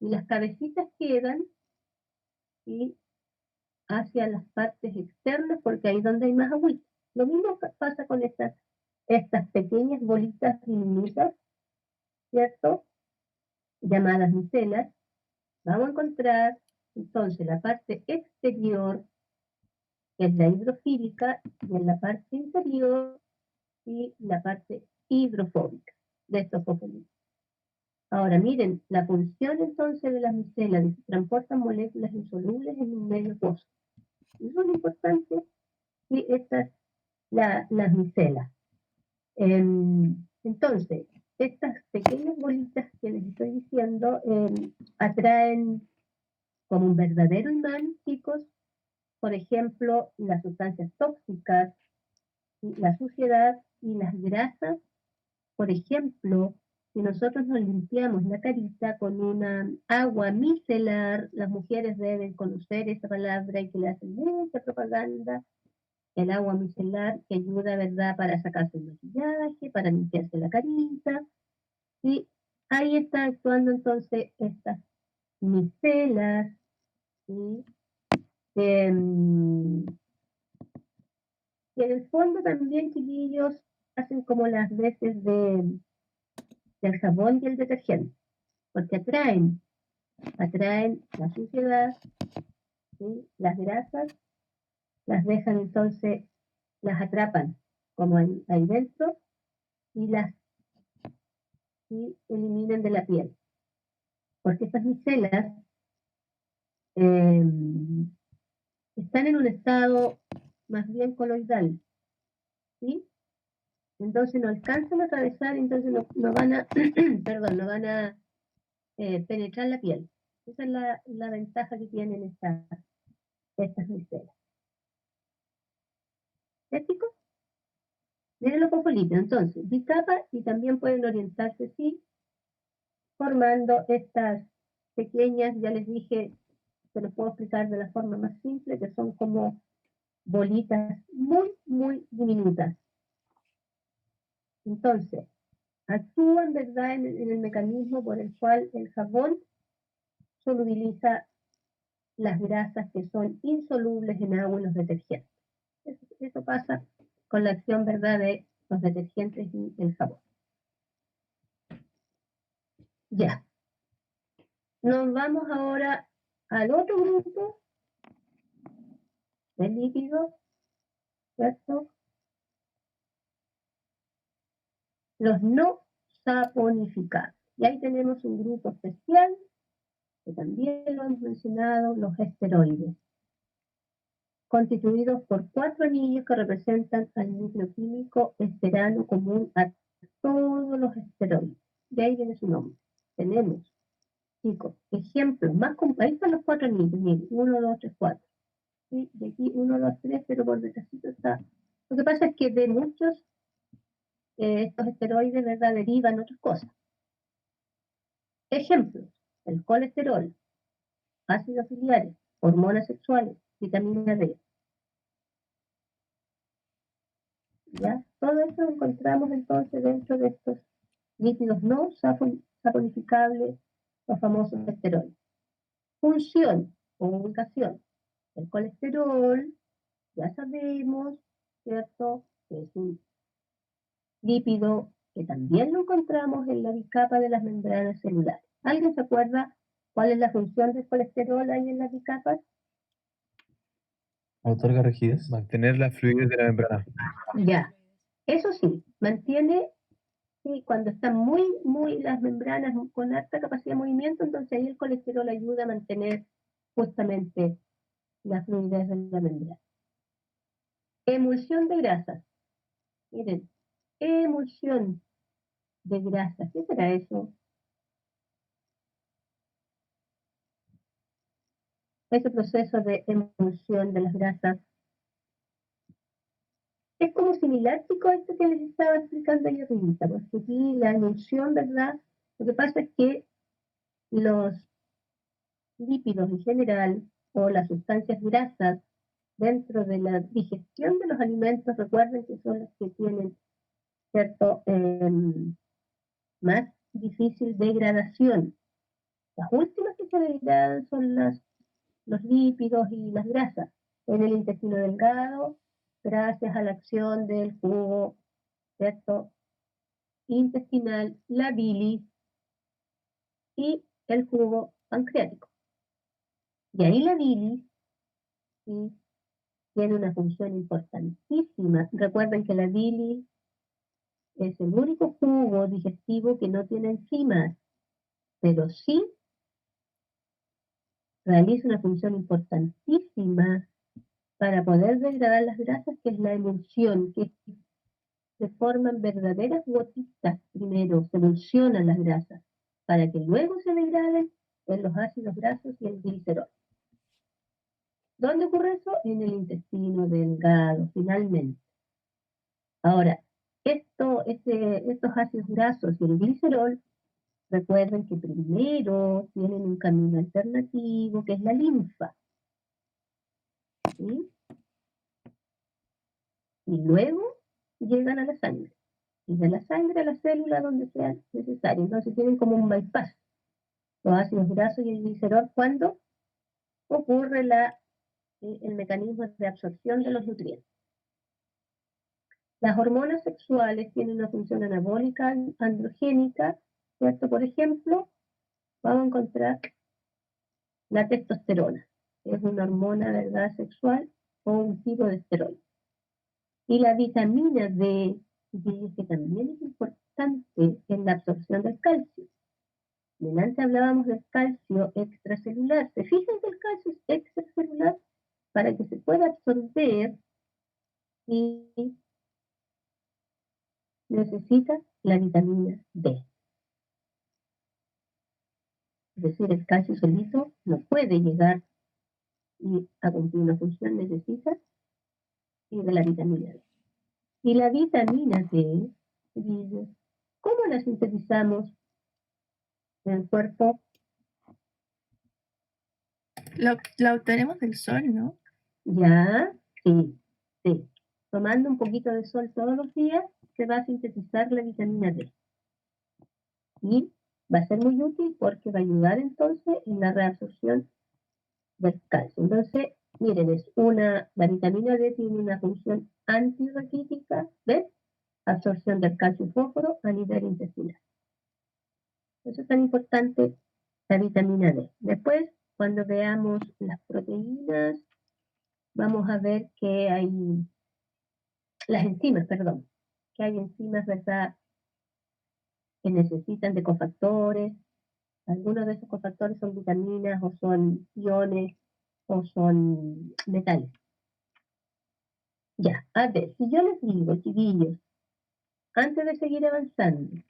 y las cabecitas quedan y hacia las partes externas porque ahí es donde hay más agüita. Lo mismo pasa con estas pequeñas bolitas diminutas, ¿cierto?, llamadas micelas. Vamos a encontrar entonces la parte exterior, que es la hidrofílica, y en la parte interior y la parte hidrofóbica de estos fosfolípidos. Ahora miren, la función entonces de las micelas, que transportan moléculas insolubles en un medio acuoso. Eso es lo importante, y estas las micelas. Entonces, estas pequeñas bolitas que les estoy diciendo atraen como un verdadero imán, chicos, por ejemplo, las sustancias tóxicas, la suciedad y las grasas. Por ejemplo, si nosotros nos limpiamos la carita con una agua micelar, las mujeres deben conocer esa palabra y que le hacen mucha propaganda, el agua micelar que ayuda, ¿verdad?, para sacarse el maquillaje, para limpiarse la carita, y ahí están actuando entonces estas micelas, ¿sí? Y en el fondo también, chiquillos, hacen como las veces del jabón y el detergente, porque atraen la suciedad, ¿sí?, las grasas, las dejan entonces, las atrapan como ahí dentro y las eliminan de la piel, porque estas micelas están en un estado más bien coloidal, ¿sí? Entonces no alcanzan a atravesar, entonces no van a, perdón, no van a penetrar la piel. Esa es la ventaja que tienen estas micelas. ¿Es, chicos? Miren los fosfolípidos, entonces, bicapa, y también pueden orientarse, sí, formando estas pequeñas, ya les dije, se los puedo explicar de la forma más simple, que son como bolitas muy, muy diminutas. Entonces, actúan, ¿verdad?, en el mecanismo por el cual el jabón solubiliza las grasas que son insolubles en agua y los detergentes. Eso pasa con la acción, ¿verdad?, de los detergentes y el jabón. Ya. Nos vamos ahora al otro grupo de lípidos, ¿cierto? Los no saponificados. Y ahí tenemos un grupo especial, que también lo hemos mencionado, los esteroides, constituidos por 4 anillos que representan al núcleo químico esterano común a todos los esteroides. De ahí viene su nombre. Tenemos, chicos, ejemplos más complejos. Ahí están los 4 anillos, miren, 1, 2, 3, 4. ¿Sí? De aquí 1, 2, 3, pero por detrás está. Lo que pasa es que de muchos estos esteroides, ¿verdad?, derivan otras cosas. Ejemplos: el colesterol, ácidos biliares, hormonas sexuales, vitamina D. ¿Ya? Todo eso lo encontramos entonces dentro de estos lípidos no saponificables, los famosos esteroides. Función o ubicación: el colesterol, ya sabemos, ¿cierto?, que es un lípido que también lo encontramos en la bicapa de las membranas celulares. ¿Alguien se acuerda cuál es la función del colesterol ahí en las bicapas? Otorga rigidez. Mantener la fluidez de la membrana. Ya, eso sí, mantiene, sí, cuando están muy las membranas con alta capacidad de movimiento, entonces ahí el colesterol ayuda a mantener justamente la fluidez de la membrana. Emulsión de grasas. Miren, emulsión de grasas. ¿Qué será eso? Ese proceso de emulsión de las grasas es como similar, chicos, a esto que les estaba explicando ahí arriba, porque aquí la emulsión, ¿verdad? Lo que pasa es que los lípidos en general o las sustancias grasas dentro de la digestión de los alimentos, recuerden que son las que tienen, ¿cierto?, más difícil degradación. Las últimas que se degradan son los lípidos y las grasas en el intestino delgado, gracias a la acción del jugo, ¿cierto?, intestinal, la bilis y el jugo pancreático. Y ahí la bilis, ¿sí?, tiene una función importantísima. Recuerden que la bilis es el único jugo digestivo que no tiene enzimas, pero sí realiza una función importantísima para poder degradar las grasas, que es la emulsión, que se forman verdaderas gotitas primero, se emulsionan las grasas, para que luego se degraden en los ácidos grasos y el glicerol. ¿Dónde ocurre eso? En el intestino delgado, finalmente. Ahora, estos ácidos grasos y el glicerol, recuerden que primero tienen un camino alternativo, que es la linfa, ¿sí?, y luego llegan a la sangre, y de la sangre a la célula donde sea necesario. Entonces tienen como un bypass, los ácidos grasos y el glicerol, cuando ocurre el mecanismo de absorción de los nutrientes. Las hormonas sexuales tienen una función anabólica, androgénica, ¿cierto? Por ejemplo, vamos a encontrar la testosterona, que es una hormona, ¿verdad?, sexual, o un tipo de esteroide. Y la vitamina D, que también es importante en la absorción del calcio. Delante hablábamos del calcio extracelular. ¿Se fijan que el calcio es extracelular? Para que se pueda absorber y necesita la vitamina D. Es decir, el calcio solito no puede llegar y a cumplir una función, necesita y de la vitamina D. Y la vitamina D, ¿cómo la sintetizamos en el cuerpo? La obtenemos del sol, ¿no? Ya, sí, sí. Tomando un poquito de sol todos los días, se va a sintetizar la vitamina D. Y va a ser muy útil porque va a ayudar entonces en la reabsorción del calcio. Entonces, miren, la vitamina D tiene una función antirraquítica, ¿ves? Absorción del calcio y fósforo a nivel intestinal. Eso es tan importante, la vitamina D. Después, cuando veamos las proteínas, vamos a ver que hay las enzimas, perdón, que hay enzimas, ¿verdad?, que necesitan de cofactores. Algunos de esos cofactores son vitaminas o son iones o son metales. Ya, a ver, si yo les digo, chiquillos, antes de seguir avanzando,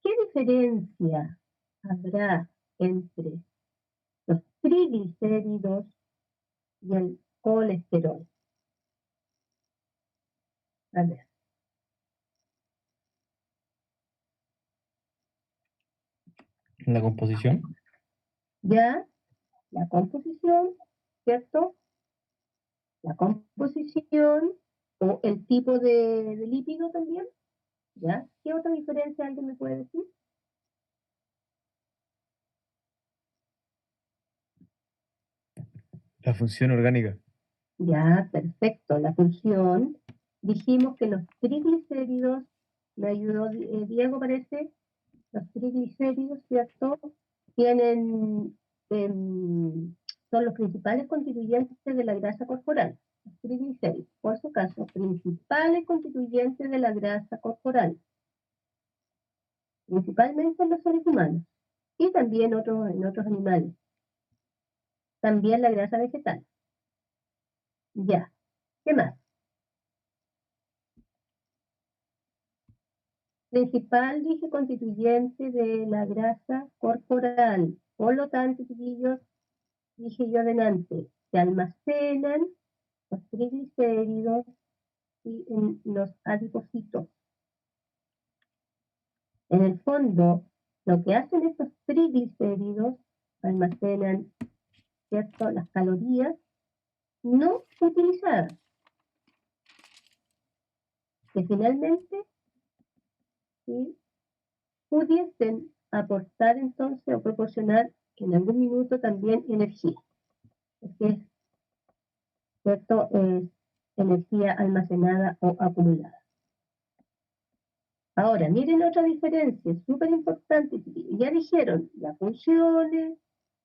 ¿qué diferencia habrá entre los triglicéridos y el colesterol? A ver. La composición. Ya, la composición, ¿cierto? La composición o el tipo de lípido también, ¿ya? ¿Qué otra diferencia alguien me puede decir? La función orgánica. Ya, perfecto. La función, dijimos que los triglicéridos, me ayudó Diego, parece, los triglicéridos, ¿cierto? Tienen, son los principales constituyentes de la grasa corporal. Los triglicéridos, por su caso, principales constituyentes de la grasa corporal, principalmente en los seres humanos y también en otros animales. también la grasa vegetal. Ya, ¿qué más? Principal, dije, constituyente de la grasa corporal. Por lo tanto, chiquillos, dije yo adelante, se almacenan los triglicéridos y en los adipocitos. En el fondo, lo que hacen estos triglicéridos, almacenan, ¿cierto?, las calorías no utilizadas, que finalmente, ¿sí?, pudiesen aportar entonces o proporcionar en algún minuto también energía, porque es, ¿cierto?, energía almacenada o acumulada. Ahora, miren otra diferencia, súper importante. Ya dijeron las funciones,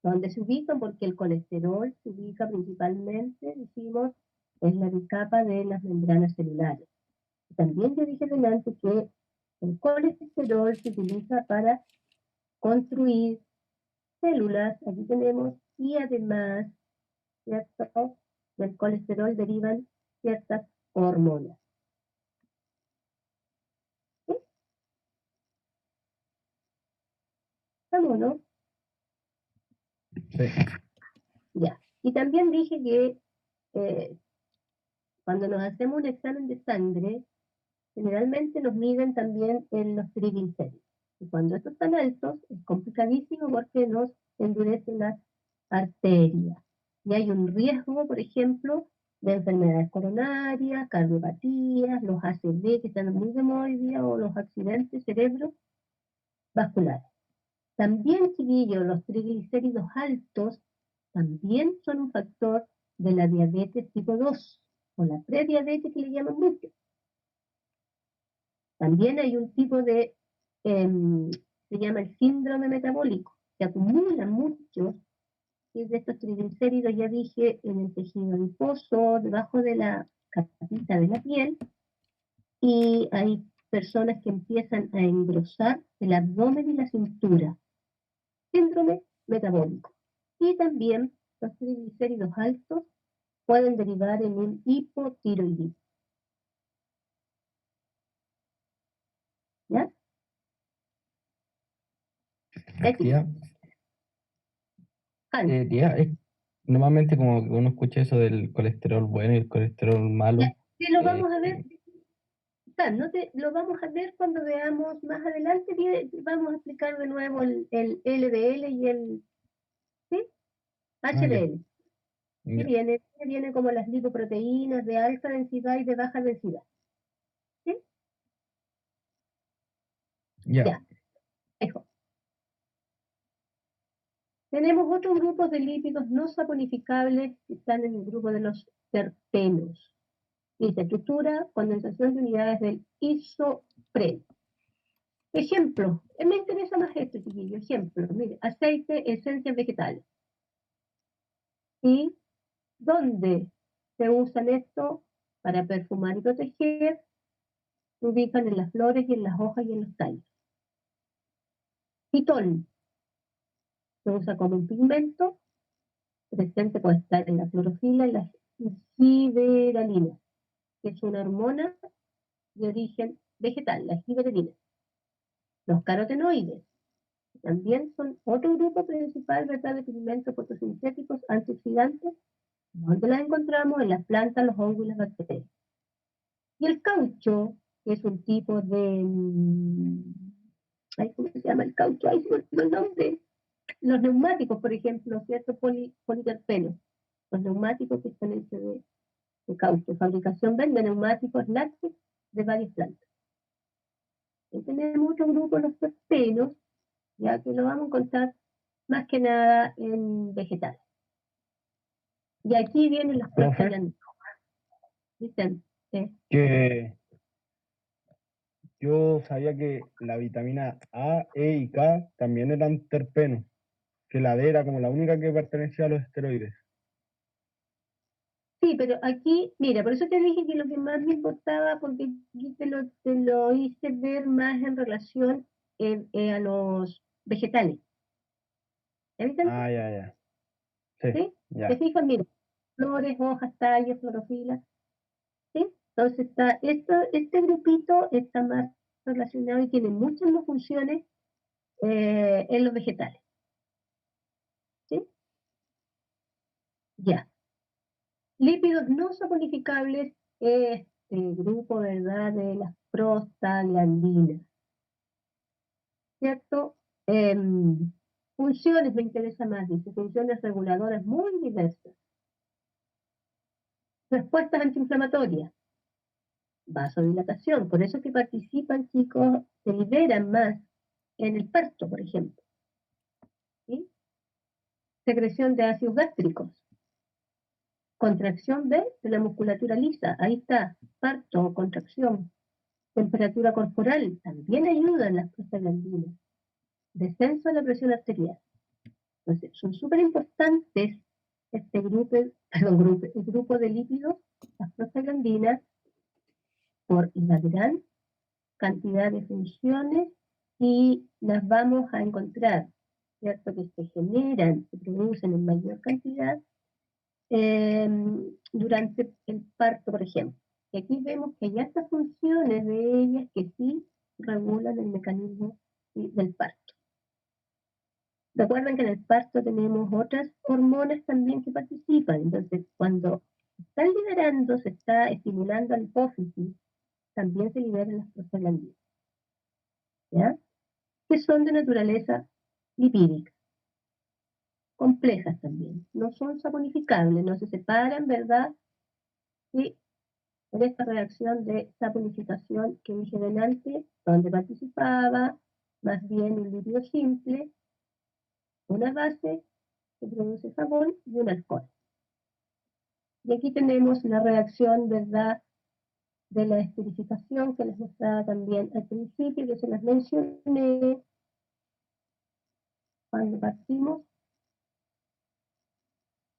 dónde se ubican, porque el colesterol se ubica principalmente, dijimos, en la bicapa de las membranas celulares. También yo dije delante que el colesterol se utiliza para construir células, aquí tenemos, y además, ¿cierto?, del colesterol derivan ciertas hormonas. ¿Sí? ¿Estamos, no? Sí. Ya. Y también dije que cuando nos hacemos un examen de sangre, generalmente nos miden también en los triglicéridos. Y cuando estos están altos, es complicadísimo porque nos endurecen las arterias. Y hay un riesgo, por ejemplo, de enfermedades coronarias, cardiopatías, los ACV que están muy de moda hoy día, o los accidentes cerebrovasculares. También, chiquillos, los triglicéridos altos también son un factor de la diabetes tipo 2, o la prediabetes que le llaman mucho. También hay un tipo de, se llama el síndrome metabólico, que acumula muchos de estos triglicéridos, ya dije, en el tejido adiposo, debajo de la capita de la piel, y hay personas que empiezan a engrosar el abdomen y la cintura. Síndrome metabólico. Y también los triglicéridos altos pueden derivar en un hipotiroidismo. ¿Ya? Tía, Antes. tía, normalmente como que uno escucha eso del colesterol bueno y el colesterol malo. Ya, sí, lo eh, vamos a ver. Lo vamos a ver cuando veamos más adelante. Vamos a explicar de nuevo el LDL y el, ¿sí?, ya, HDL. Que ya, viene como las lipoproteínas de alta densidad y de baja densidad. ¿Sí? ya. Ya. Dejo. Tenemos otros grupos de lípidos no saponificables que están en el grupo de los terpenos. Dice estructura, condensación de unidades del isopreno. Ejemplo, me interesa más esto, chiquillo. Ejemplo, mire, aceite, esencias vegetales. ¿Y dónde se usan esto para perfumar y proteger? Se ubican en las flores y en las hojas y en los tallos. Quitol se usa como un pigmento, presente puede estar en la clorofila y la giberalina, que es una hormona de origen vegetal, la giberalina. Los carotenoides también son otro grupo principal, ¿verdad?, de pigmentos fotosintéticos antioxidantes, donde las encontramos en las plantas, los hongos y las bacterias. Y el caucho, que es un tipo de, ¿cómo se llama el caucho? Ay, se me olvidó el nombre. Los neumáticos, por ejemplo, ¿cierto? Politerpenos. Los neumáticos que están hechos de caucho. Fabricación de neumáticos lácteos de varias plantas. Y tenemos otro grupo, los terpenos, ya que lo vamos a encontrar más que nada en vegetales. Y aquí vienen las Profe. prostaglandinas. ¿Viste? Que yo sabía que la vitamina A, E y K también eran terpenos, que la D era como la única que pertenecía a los esteroides. Sí, pero aquí, mira, por eso te dije que lo que más me importaba, porque aquí te lo hice ver más en relación a los vegetales. ¿Ya viste? Ah, ya, ya. Sí, ¿Sí? ya. ¿Se fijan? Mira, flores, hojas, tallos, clorofila. ¿Sí? Entonces este grupito está más relacionado y tiene muchas más funciones en los vegetales. ¿Sí? Ya. Lípidos no saponificables, este grupo, ¿verdad?, de las prostaglandinas. ¿Cierto? Funciones me interesa más, dice, funciones reguladoras muy diversas. Respuestas antiinflamatorias, vasodilatación, por eso que participan, chicos, se liberan más en el parto, por ejemplo. ¿Sí? Secreción de ácidos gástricos, contracción de la musculatura lisa, ahí está, parto, contracción, temperatura corporal, también ayudan las prostaglandinas, descenso de la presión arterial. Entonces, son súper importantes este grupo, el grupo de lípidos, las prostaglandinas, por la gran cantidad de funciones y las vamos a encontrar, ¿cierto? Que se generan, se producen en mayor cantidad durante el parto, por ejemplo. Y aquí vemos que hay estas funciones de ellas que sí regulan el mecanismo del parto. Recuerden que en el parto tenemos otras hormonas también que participan. Entonces, cuando están liberando, se está estimulando la hipófisis, también se liberan las prostaglandinas, ¿ya? Que son de naturaleza lipídica, complejas también. No son saponificables, no se separan, ¿verdad? Y en esta reacción de saponificación que dije delante, donde participaba más bien un lípido simple, una base que produce jabón y un alcohol. Y aquí tenemos la reacción, ¿verdad?, de la esterificación que les mostraba también al principio, que se las mencioné cuando partimos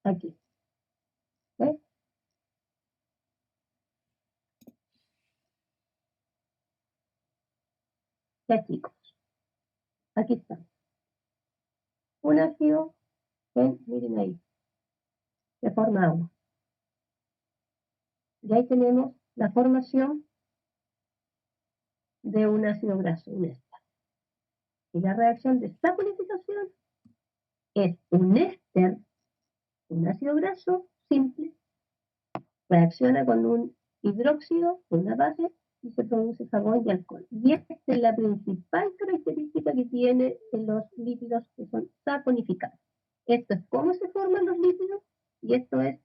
aquí. ¿Ves? Ya, chicos, aquí está. Un ácido, miren ahí, se forma agua. Y ahí tenemos la formación de un ácido graso, un éster. Y la reacción de saponificación es un éster, un ácido graso simple, reacciona con un hidróxido, una base, y se produce jabón y alcohol. Y esta es la principal característica que tiene los lípidos que son saponificados. Esto es cómo se forman los lípidos y esto es,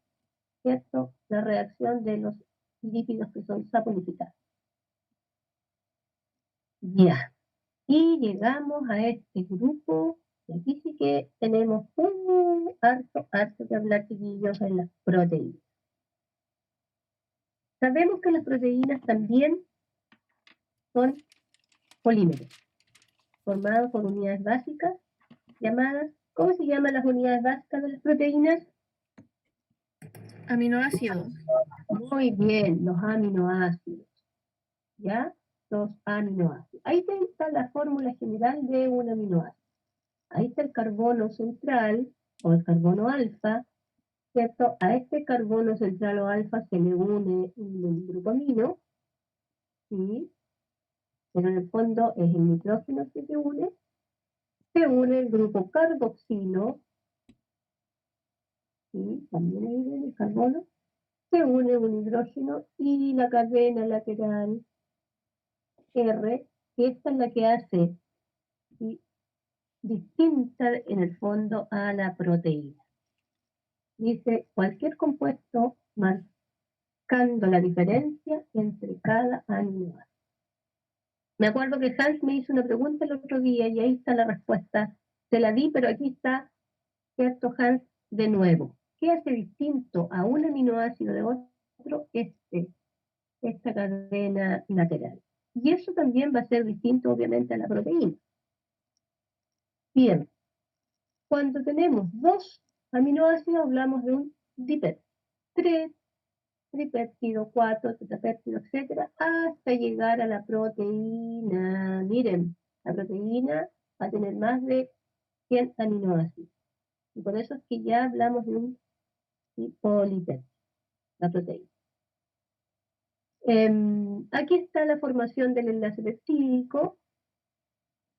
¿cierto?, la reacción de los lípidos que son saponificados. Ya. Y llegamos a este grupo, y aquí sí que tenemos harto que hablar, chiquillos, en las proteínas. Sabemos que las proteínas también son polímeros, formados por unidades básicas llamadas, ¿cómo se llaman las unidades básicas de las proteínas? Aminoácidos. Muy bien, los aminoácidos, ¿ya? Los aminoácidos. Ahí está la fórmula general de un aminoácido. Ahí está el carbono central, o el carbono alfa, ¿cierto? A este carbono central o alfa se le une un grupo amino, ¿sí? Pero en el fondo es el nitrógeno que se une el grupo carboxilo, ¿sí? También ahí viene el carbono, se une un hidrógeno y la cadena lateral R, que esta es la que hace, ¿sí?, distinta en el fondo a la proteína. Dice cualquier compuesto marcando la diferencia entre cada aminoácido. Me acuerdo que Hans me hizo una pregunta el otro día y ahí está la respuesta. Se la di, pero aquí está, ¿cierto, Hans? De nuevo. ¿Qué hace distinto a un aminoácido de otro? Esta cadena lateral. Y eso también va a ser distinto, obviamente, a la proteína. Bien. Cuando tenemos dos aminoácidos, hablamos de un dipéptido. 3, tripéptido, 4, tetrapéptido, etcétera, hasta llegar a la proteína. Miren, la proteína va a tener más de 100 aminoácidos. Y por eso es que ya hablamos de un lipolipéptido, la proteína. Aquí está la formación del enlace peptídico.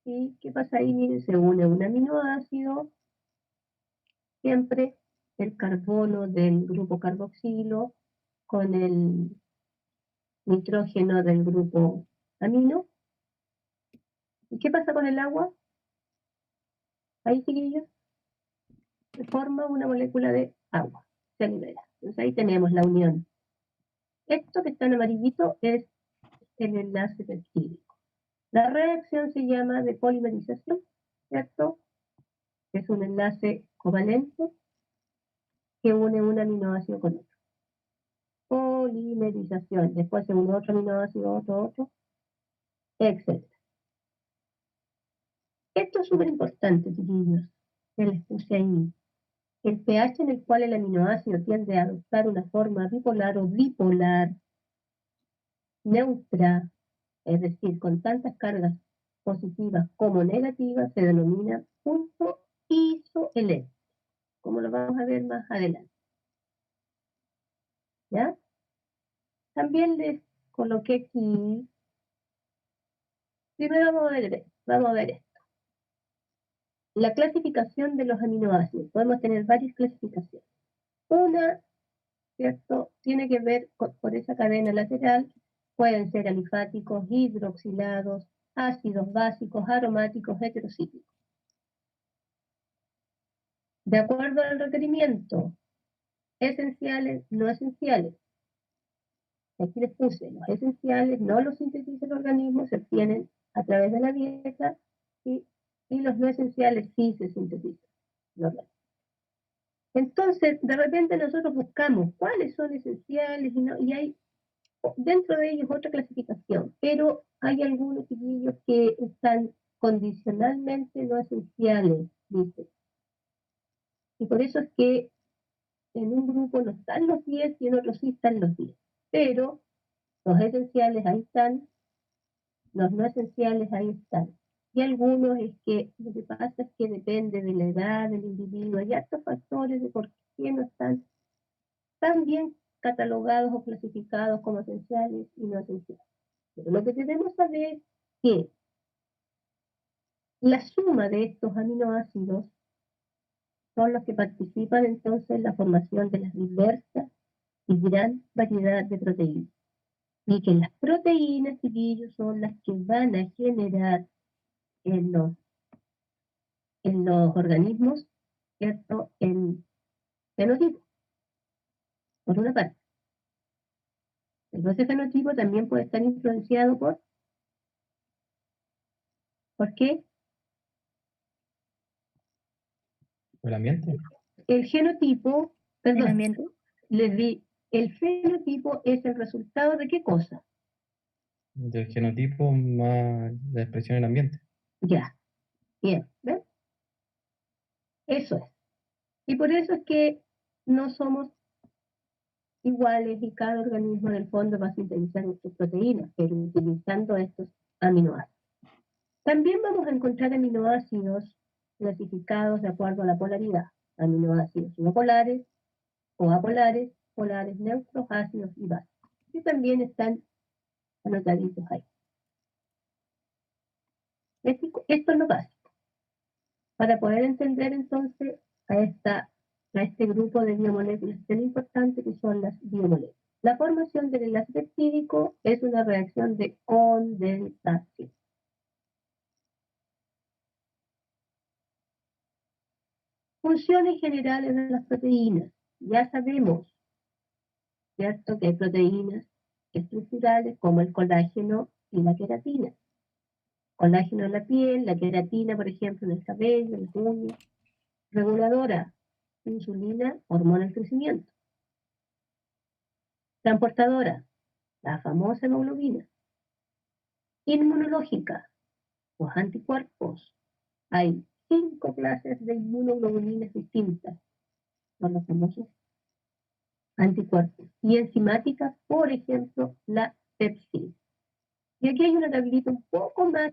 ¿Y qué pasa ahí? Miren, se une un aminoácido, siempre el carbono del grupo carboxilo con el nitrógeno del grupo amino. ¿Y qué pasa con el agua? Ahí, chiquillos, se forma una molécula de agua, se libera. Entonces ahí tenemos la unión. Esto que está en amarillito es el enlace peptídico. La reacción se llama de polimerización, ¿cierto? Es un enlace covalente que une un aminoácido con otro. Polimerización. Después se une otro aminoácido, otro, etc. Esto es súper importante, chiquillos, que les puse ahí. El pH en el cual el aminoácido tiende a adoptar una forma bipolar o dipolar, neutra, es decir, con tantas cargas positivas como negativas, se denomina punto isoeléctrico, como lo vamos a ver más adelante. ¿Ya? También les coloqué aquí, primero vamos a ver esto. La clasificación de los aminoácidos. Podemos tener varias clasificaciones. Una, ¿cierto?, tiene que ver por esa cadena lateral. Pueden ser alifáticos, hidroxilados, ácidos básicos, aromáticos, heterocíclicos. De acuerdo al requerimiento, esenciales, no esenciales. Aquí les puse, los esenciales no los sintetiza el organismo, se obtienen a través de la dieta, y los no esenciales sí se sintetizan. Entonces, de repente nosotros buscamos cuáles son esenciales y hay dentro de ellos otra clasificación, pero hay algunos chiquillos que están condicionalmente no esenciales, dice. Y por eso es que en un grupo no están los 10 y en otro sí están los 10. Pero los esenciales ahí están, los no esenciales ahí están. Y algunos es que lo que pasa es que depende de la edad del individuo. Hay estos factores de por qué no están tan bien catalogados o clasificados como esenciales y no esenciales. Pero lo que debemos saber es que la suma de estos aminoácidos son los que participan entonces en la formación de las diversas y gran variedad de proteínas. Y que las proteínas, chiquillos, son las que van a generar en los organismos, ¿cierto?, el fenotipo, por una parte. Pero ese fenotipo también puede estar influenciado ¿por qué? ¿El ambiente? El genotipo, El perdón, ambiente. les di, el fenotipo es el resultado de qué cosa. Del genotipo más la expresión en el ambiente. Ya, bien, ¿ven? Eso es. Y por eso es que no somos iguales y cada organismo en el fondo va a sintetizar sus proteínas, pero utilizando estos aminoácidos. También vamos a encontrar aminoácidos clasificados de acuerdo a la polaridad. Aminoácidos no polares o apolares, polares, neutros, ácidos y básicos. Y también están anotaditos ahí. Esto es lo básico. Para poder entender entonces a este grupo de biomoléculas tan importante que son las biomoléculas. La formación del enlace peptídico es una reacción de condensación. Funciones generales de las proteínas. Ya sabemos, ¿cierto?, que hay proteínas estructurales como el colágeno y la queratina. Colágeno en la piel, la queratina, por ejemplo, en el cabello, en las uñas. Reguladora, insulina, hormona del crecimiento. Transportadora, la famosa hemoglobina. Inmunológica, los anticuerpos. Hay 5 clases de inmunoglobulinas distintas, son los famosos anticuerpos. Y enzimáticas, por ejemplo, la pepsina. Y aquí hay una tablita un poco más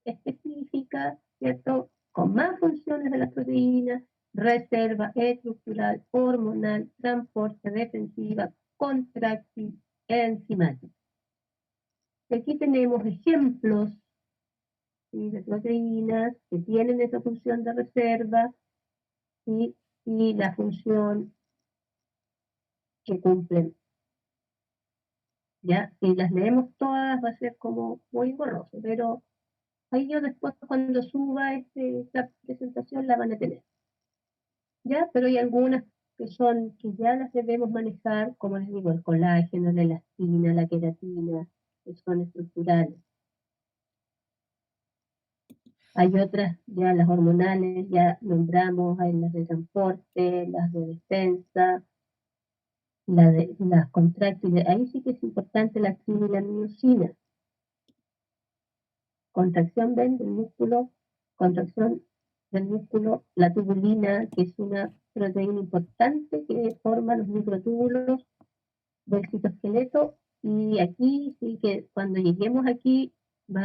específica, ¿cierto?, con más funciones de las proteínas, reserva, estructural, hormonal, transporte, defensiva, contráctil, enzimática. Aquí tenemos ejemplos, ¿sí?, de proteínas que tienen esa función de reserva, ¿sí?, y la función que cumplen. ¿Ya? Si las leemos todas va a ser como muy borroso, pero ahí yo después cuando suba esta presentación la van a tener. ¿Ya? Pero hay algunas que ya las debemos manejar, como les digo, el colágeno, la elastina, la queratina, que son estructurales. Hay otras, ya las hormonales, ya nombramos, hay las de transporte, las de defensa, las contráctiles. Ahí sí que es importante la actina y la miosina. Contracción del músculo, contracción del músculo, la tubulina, que es una proteína importante que forma los microtúbulos del citoesqueleto. Y aquí sí que cuando lleguemos aquí nos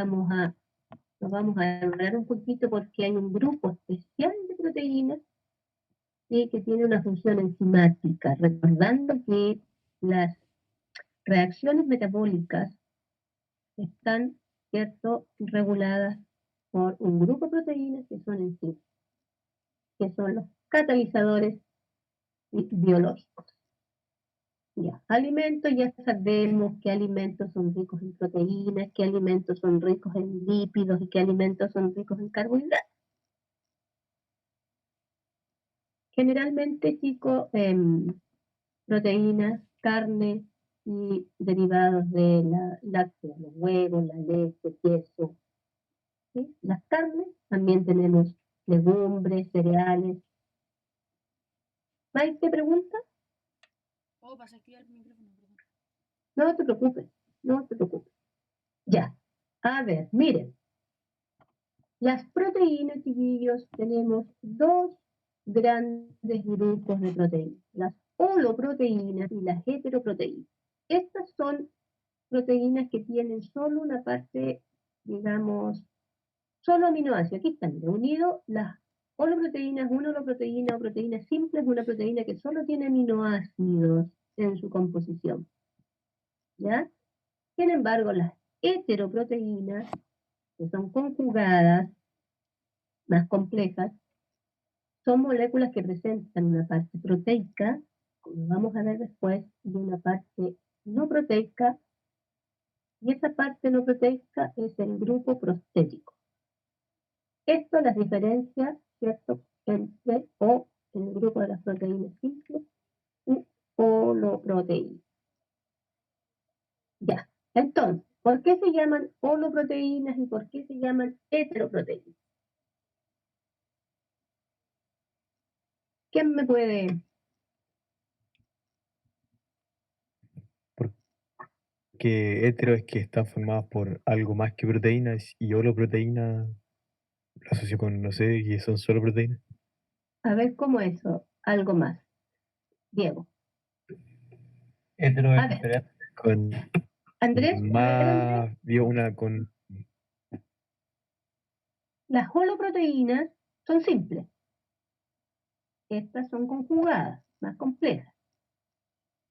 vamos a demorar un poquito porque hay un grupo especial de proteínas, ¿sí?, que tiene una función enzimática, recordando que las reacciones metabólicas están, ¿cierto?, reguladas por un grupo de proteínas que son enzimas, que son los catalizadores biológicos. Ya, alimentos, ya sabemos qué alimentos son ricos en proteínas, qué alimentos son ricos en lípidos y qué alimentos son ricos en carbohidratos. Generalmente, chicos, proteínas, carne y derivados de la lácteos, los huevos, la leche, queso. ¿Sí? Las carnes, también tenemos legumbres, cereales. ¿Mike te pregunta? Oh, para activar el micrófono, perdón. No te preocupes, no te preocupes. Ya, a ver, miren. Las proteínas, chiquillos, tenemos dos grandes grupos de proteínas. Las holoproteínas y las heteroproteínas. Estas son proteínas que tienen solo una parte, digamos, solo aminoácidos. Aquí están unidos las holoproteínas. Una holoproteína o proteína simple es una proteína que solo tiene aminoácidos en su composición. ¿Ya? Sin embargo, las heteroproteínas, que son conjugadas, más complejas, son moléculas que presentan una parte proteica, como vamos a ver después, y una parte no proteica, y esa parte no proteica es el grupo prostético. Esto las diferencia, ¿cierto?, entre el grupo de las proteínas simples y holoproteínas. Ya, entonces, ¿por qué se llaman holoproteínas y por qué se llaman heteroproteínas? ¿Quién me puede...? Porque hetero es que están formadas por algo más que proteínas y holoproteína lo asocio con, no sé, que son solo proteínas. A ver cómo eso, algo más. Diego. Hetero A es ver, diferente. Con Andrés, a ver, Andrés, más, vio una con, las holoproteínas son simples. Estas son conjugadas, más complejas.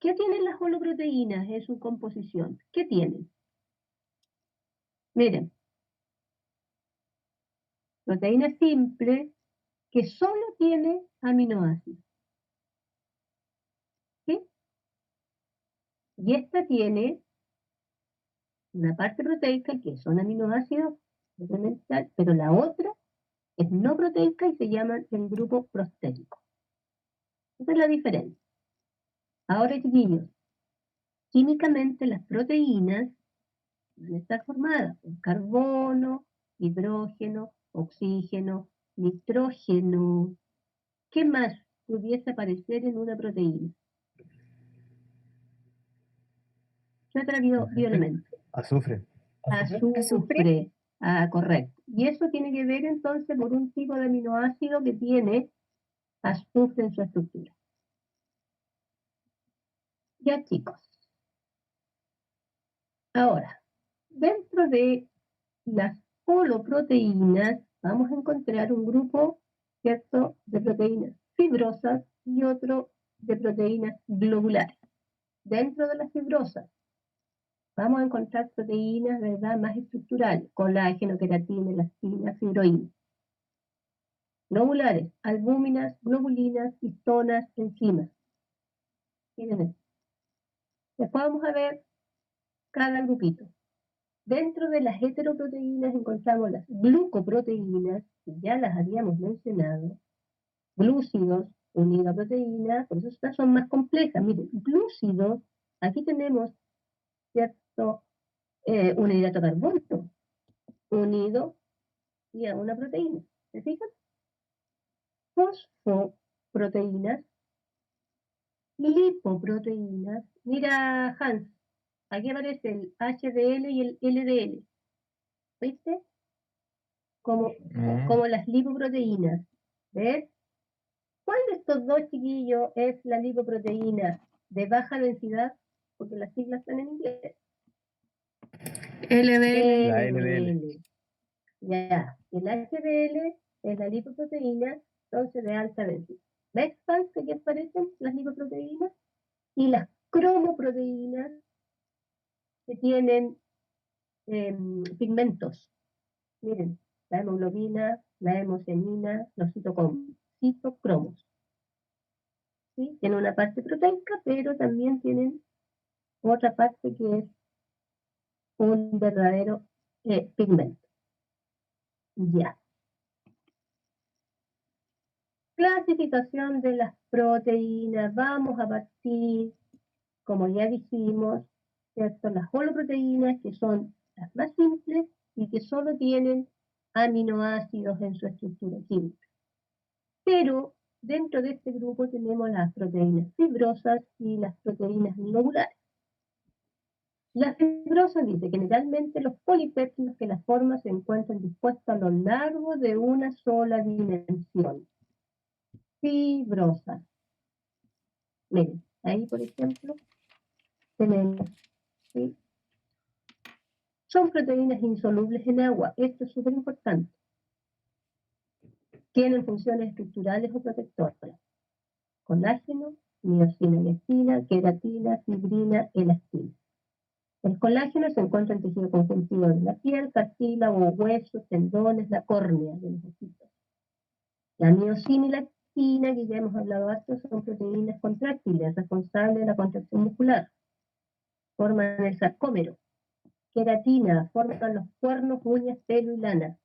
¿Qué tienen las holoproteínas en su composición? ¿Qué tienen? Miren, proteína simple que solo tiene aminoácidos. ¿Sí? Y esta tiene una parte proteica que son aminoácidos, pero la otra es no proteica y se llama el grupo prostético. Esa es la diferencia. Ahora, chiquillos, químicamente las proteínas van a estar formadas por carbono, hidrógeno, oxígeno, nitrógeno. ¿Qué más pudiese aparecer en una proteína? ¿Qué otro bioelemento? azufre. Azufre. Ah, correcto. Y eso tiene que ver entonces por un tipo de aminoácido que tiene azufre en su estructura. Ya, chicos. Ahora, dentro de las holoproteínas vamos a encontrar un grupo, ¿cierto?, de proteínas fibrosas y otro de proteínas globulares. Dentro de las fibrosas vamos a encontrar proteínas, ¿verdad?, más estructurales: colágeno, queratina, elastina, fibroína. Globulares: albúminas, globulinas, histonas, enzimas. Miren esto. Después vamos a ver cada grupito. Dentro de las heteroproteínas encontramos las glucoproteínas, que ya las habíamos mencionado, glúcidos, unidos a proteínas, por eso estas son más complejas. Miren, glúcidos, aquí tenemos, ¿cierto?, un hidrato de carbono unido y a una proteína. ¿Se fijan? Fosfoproteínas, lipoproteínas. Mira, Hans, aquí aparece el HDL y el LDL. ¿Viste? Como las lipoproteínas. ¿Ves? ¿Cuál de estos dos, chiquillos, es la lipoproteína de baja densidad? Porque las siglas están en inglés. LDL. La LDL. Ya, el HDL es la lipoproteína, entonces de alta densidad. ¿Ves, Hans, que aquí aparecen las lipoproteínas? Y las cromoproteínas, que tienen pigmentos. Miren, la hemoglobina, la hemocianina, los citocromos. ¿Sí? Tienen una parte proteica, pero también tienen otra parte que es un verdadero pigmento. Ya. Clasificación de las proteínas. Vamos a partir, como ya dijimos, ¿cierto?, las holoproteínas, que son las más simples y que solo tienen aminoácidos en su estructura química. Pero dentro de este grupo tenemos las proteínas fibrosas y las proteínas globulares. Las fibrosas dice que generalmente los polipéptidos que las forman se encuentran dispuestos a lo largo de una sola dimensión. Fibrosas. Miren, ahí por ejemplo tenemos, ¿sí?, son proteínas insolubles en agua. Esto es súper importante. Tienen funciones estructurales o protectoras: colágeno, miosina y actina, queratina, fibrina, elastina. El colágeno se encuentra en tejido conjuntivo de la piel, cartílago, huesos, tendones, la córnea de los ojitos. La miosina y la actina, que ya hemos hablado antes, son proteínas contráctiles responsables de la contracción muscular. Forman el sarcómero. Queratina forman los cuernos, uñas, pelo y lana.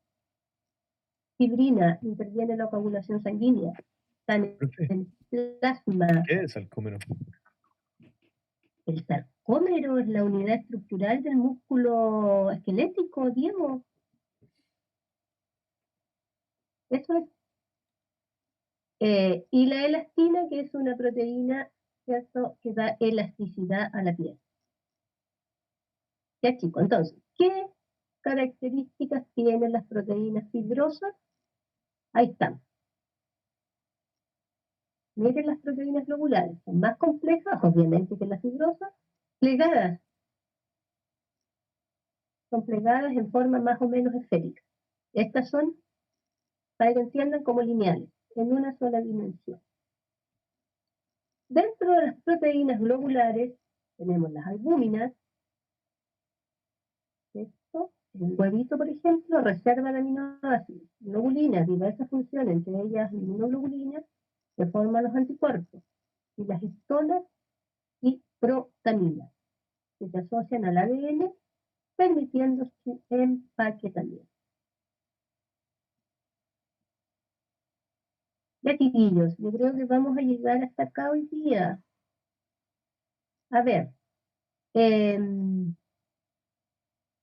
Fibrina interviene en la coagulación sanguínea. Están en plasma. ¿Qué es sarcómero? El sarcómero es la unidad estructural del músculo esquelético, Diego. Eso es. Y la elastina, que es una proteína, ¿cierto?, que da elasticidad a la piel. Ya, chicos, entonces, ¿qué características tienen las proteínas fibrosas? Ahí están. Miren las proteínas globulares, son más complejas, obviamente, que las fibrosas, plegadas. Son plegadas en forma más o menos esférica. Estas son, para que entiendan, como lineales, en una sola dimensión. Dentro de las proteínas globulares tenemos las albúminas. Esto, el huevito, por ejemplo, reserva de aminoácidos. Globulinas, diversas funciones, entre ellas inmunoglobulinas, que forman los anticuerpos. Y las histonas y protaminas, que se asocian al ADN, permitiendo su empaquetamiento. Ya, chiquillos, yo creo que vamos a llegar hasta acá hoy día. A ver, el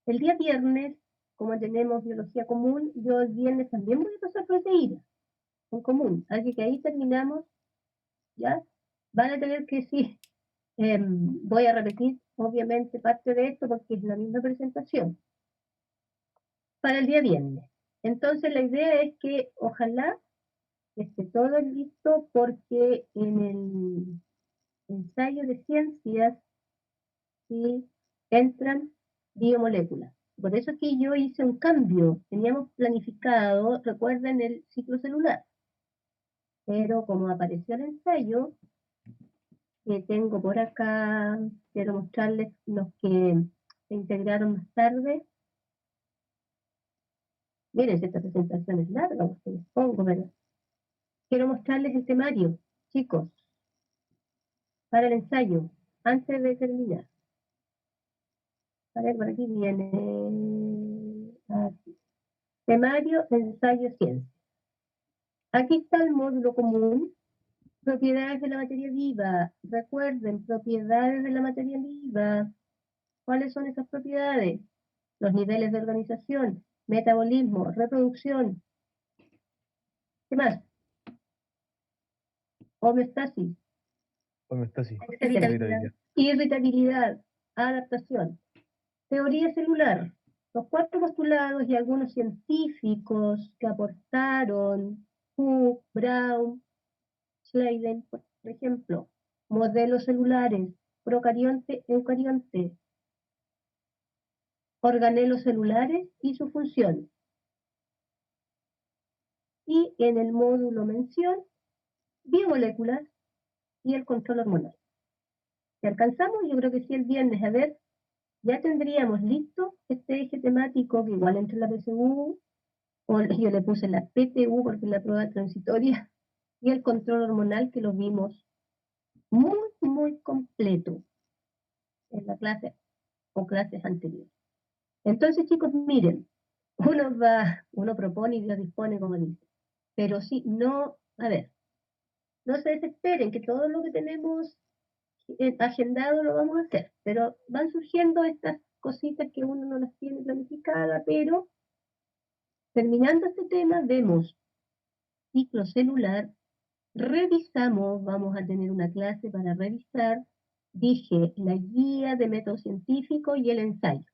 día viernes, como tenemos biología común, yo el viernes también voy a pasar proteínas en común, así que ahí terminamos, ¿ya? Van a tener que, sí, voy a repetir obviamente parte de esto porque es la misma presentación para el día viernes. Entonces la idea es que ojalá esté todo listo, porque en el ensayo de ciencias, ¿sí?, entran biomoléculas. Por eso es que yo hice un cambio. Teníamos planificado, recuerden, el ciclo celular. Pero como apareció el ensayo, que tengo por acá, quiero mostrarles los que se integraron más tarde. Miren, esta presentación es larga, porque les pongo, pero quiero mostrarles el temario, chicos, para el ensayo, antes de terminar. A ver, por aquí viene. Aquí. Temario, ensayo, ciencia. Aquí está el módulo común. Propiedades de la materia viva. Recuerden, propiedades de la materia viva. ¿Cuáles son esas propiedades? Los niveles de organización, metabolismo, reproducción. ¿Qué más? Homeostasis, Homeostasis. etcétera. Irritabilidad. Irritabilidad, adaptación. Teoría celular. Los 4 postulados y algunos científicos que aportaron, Hooke, Brown, Schleiden, por ejemplo, modelos celulares, procarionte, eucarionte, organelos celulares y su función. Y en el módulo mención, biomoléculas y el control hormonal. Si alcanzamos, yo creo que sí el viernes, a ver, ya tendríamos listo este eje temático que igual entre la PSU, o yo le puse la PTU porque es la prueba transitoria, y el control hormonal que lo vimos muy, muy completo en la clase o clases anteriores. Entonces, chicos, miren, uno propone y Dios dispone, como dice, pero sí, no, a ver, no se desesperen, que todo lo que tenemos agendado lo vamos a hacer, pero van surgiendo estas cositas que uno no las tiene planificadas, pero terminando este tema, vemos ciclo celular, revisamos, vamos a tener una clase para revisar, dije, la guía de método científico y el ensayo,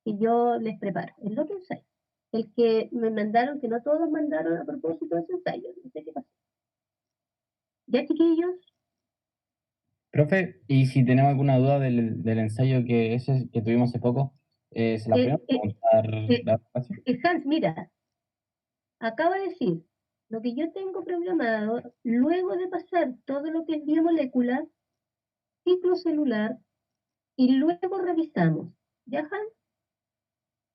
que yo les preparo, el otro ensayo, el que me mandaron, que no todos mandaron a propósito de ese ensayo, no sé qué pasó. ¿Ya, chiquillos? Profe, y si tenemos alguna duda del ensayo que tuvimos hace poco, ¿se la podemos preguntar la clase? Hans, mira, acaba de decir, lo que yo tengo programado, luego de pasar todo lo que es biomolécula, ciclo celular, y luego revisamos. ¿Ya, Hans?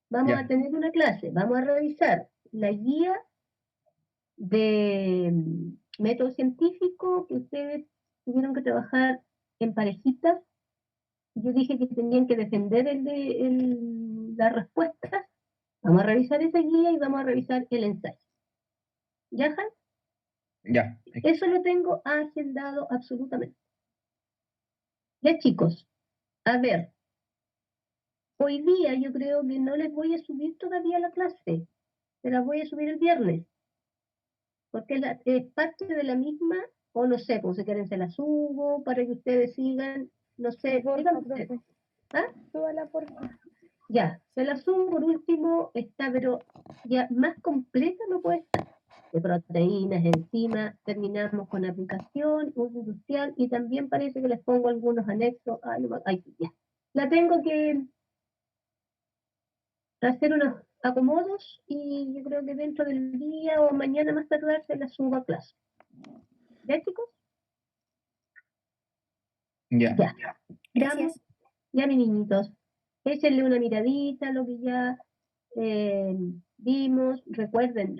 Vamos Ya. a tener una clase, vamos a revisar la guía de método científico que ustedes tuvieron que trabajar en parejitas. Yo dije que tenían que defender las respuestas. Vamos a revisar esa guía y vamos a revisar el ensayo. ¿Ya, Hans? Ya. Eso lo tengo agendado absolutamente. Ya, chicos, a ver, hoy día yo creo que no les voy a subir todavía la clase, se la voy a subir el viernes, porque es parte de la misma, o no sé, pues si quieren se la subo para que ustedes sigan, no sé, díganme ustedes. ¿Ah? Súbala, por favor. Ya, se la subo por último, está, pero ya más completa no puede estar. De proteínas, enzimas, terminamos con aplicación, uso industrial, y también parece que les pongo algunos anexos. Ay, ya. La tengo que hacer unos acomodos y yo creo que dentro del día o mañana más tardar se la subo a clase. ¿Ya, chicos? Ya. Ya. Gracias. Ya, mis niñitos, échenle una miradita a lo que ya vimos. Recuerden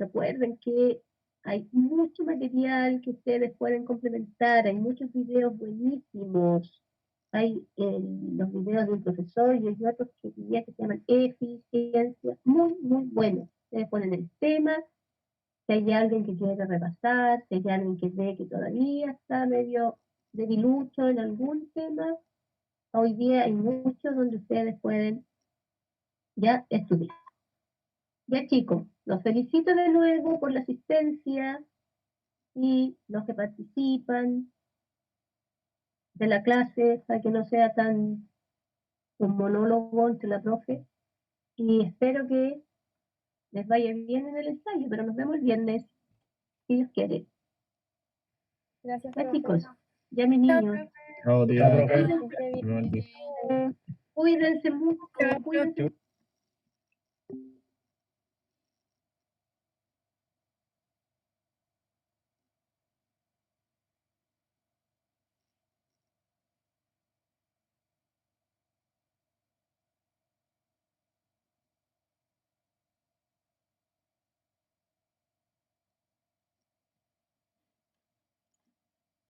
que hay mucho material que ustedes pueden complementar, hay muchos videos buenísimos. Hay los videos de un profesor y hay otros que se llaman eficiencia, muy, muy buenos. Ustedes ponen el tema, si hay alguien que quiere repasar, si hay alguien que ve que todavía está medio debilucho en algún tema, hoy día hay muchos donde ustedes pueden ya estudiar. Ya, chicos, los felicito de nuevo por la asistencia y los que participan de la clase para que no sea tan un monólogo entre la profe. Y espero que les vaya bien en el ensayo, pero nos vemos el viernes, si Dios quiere. Gracias, Ya, profe. chicos, ya mis niños, Chao, tía. profe. cuídense mucho, cuídense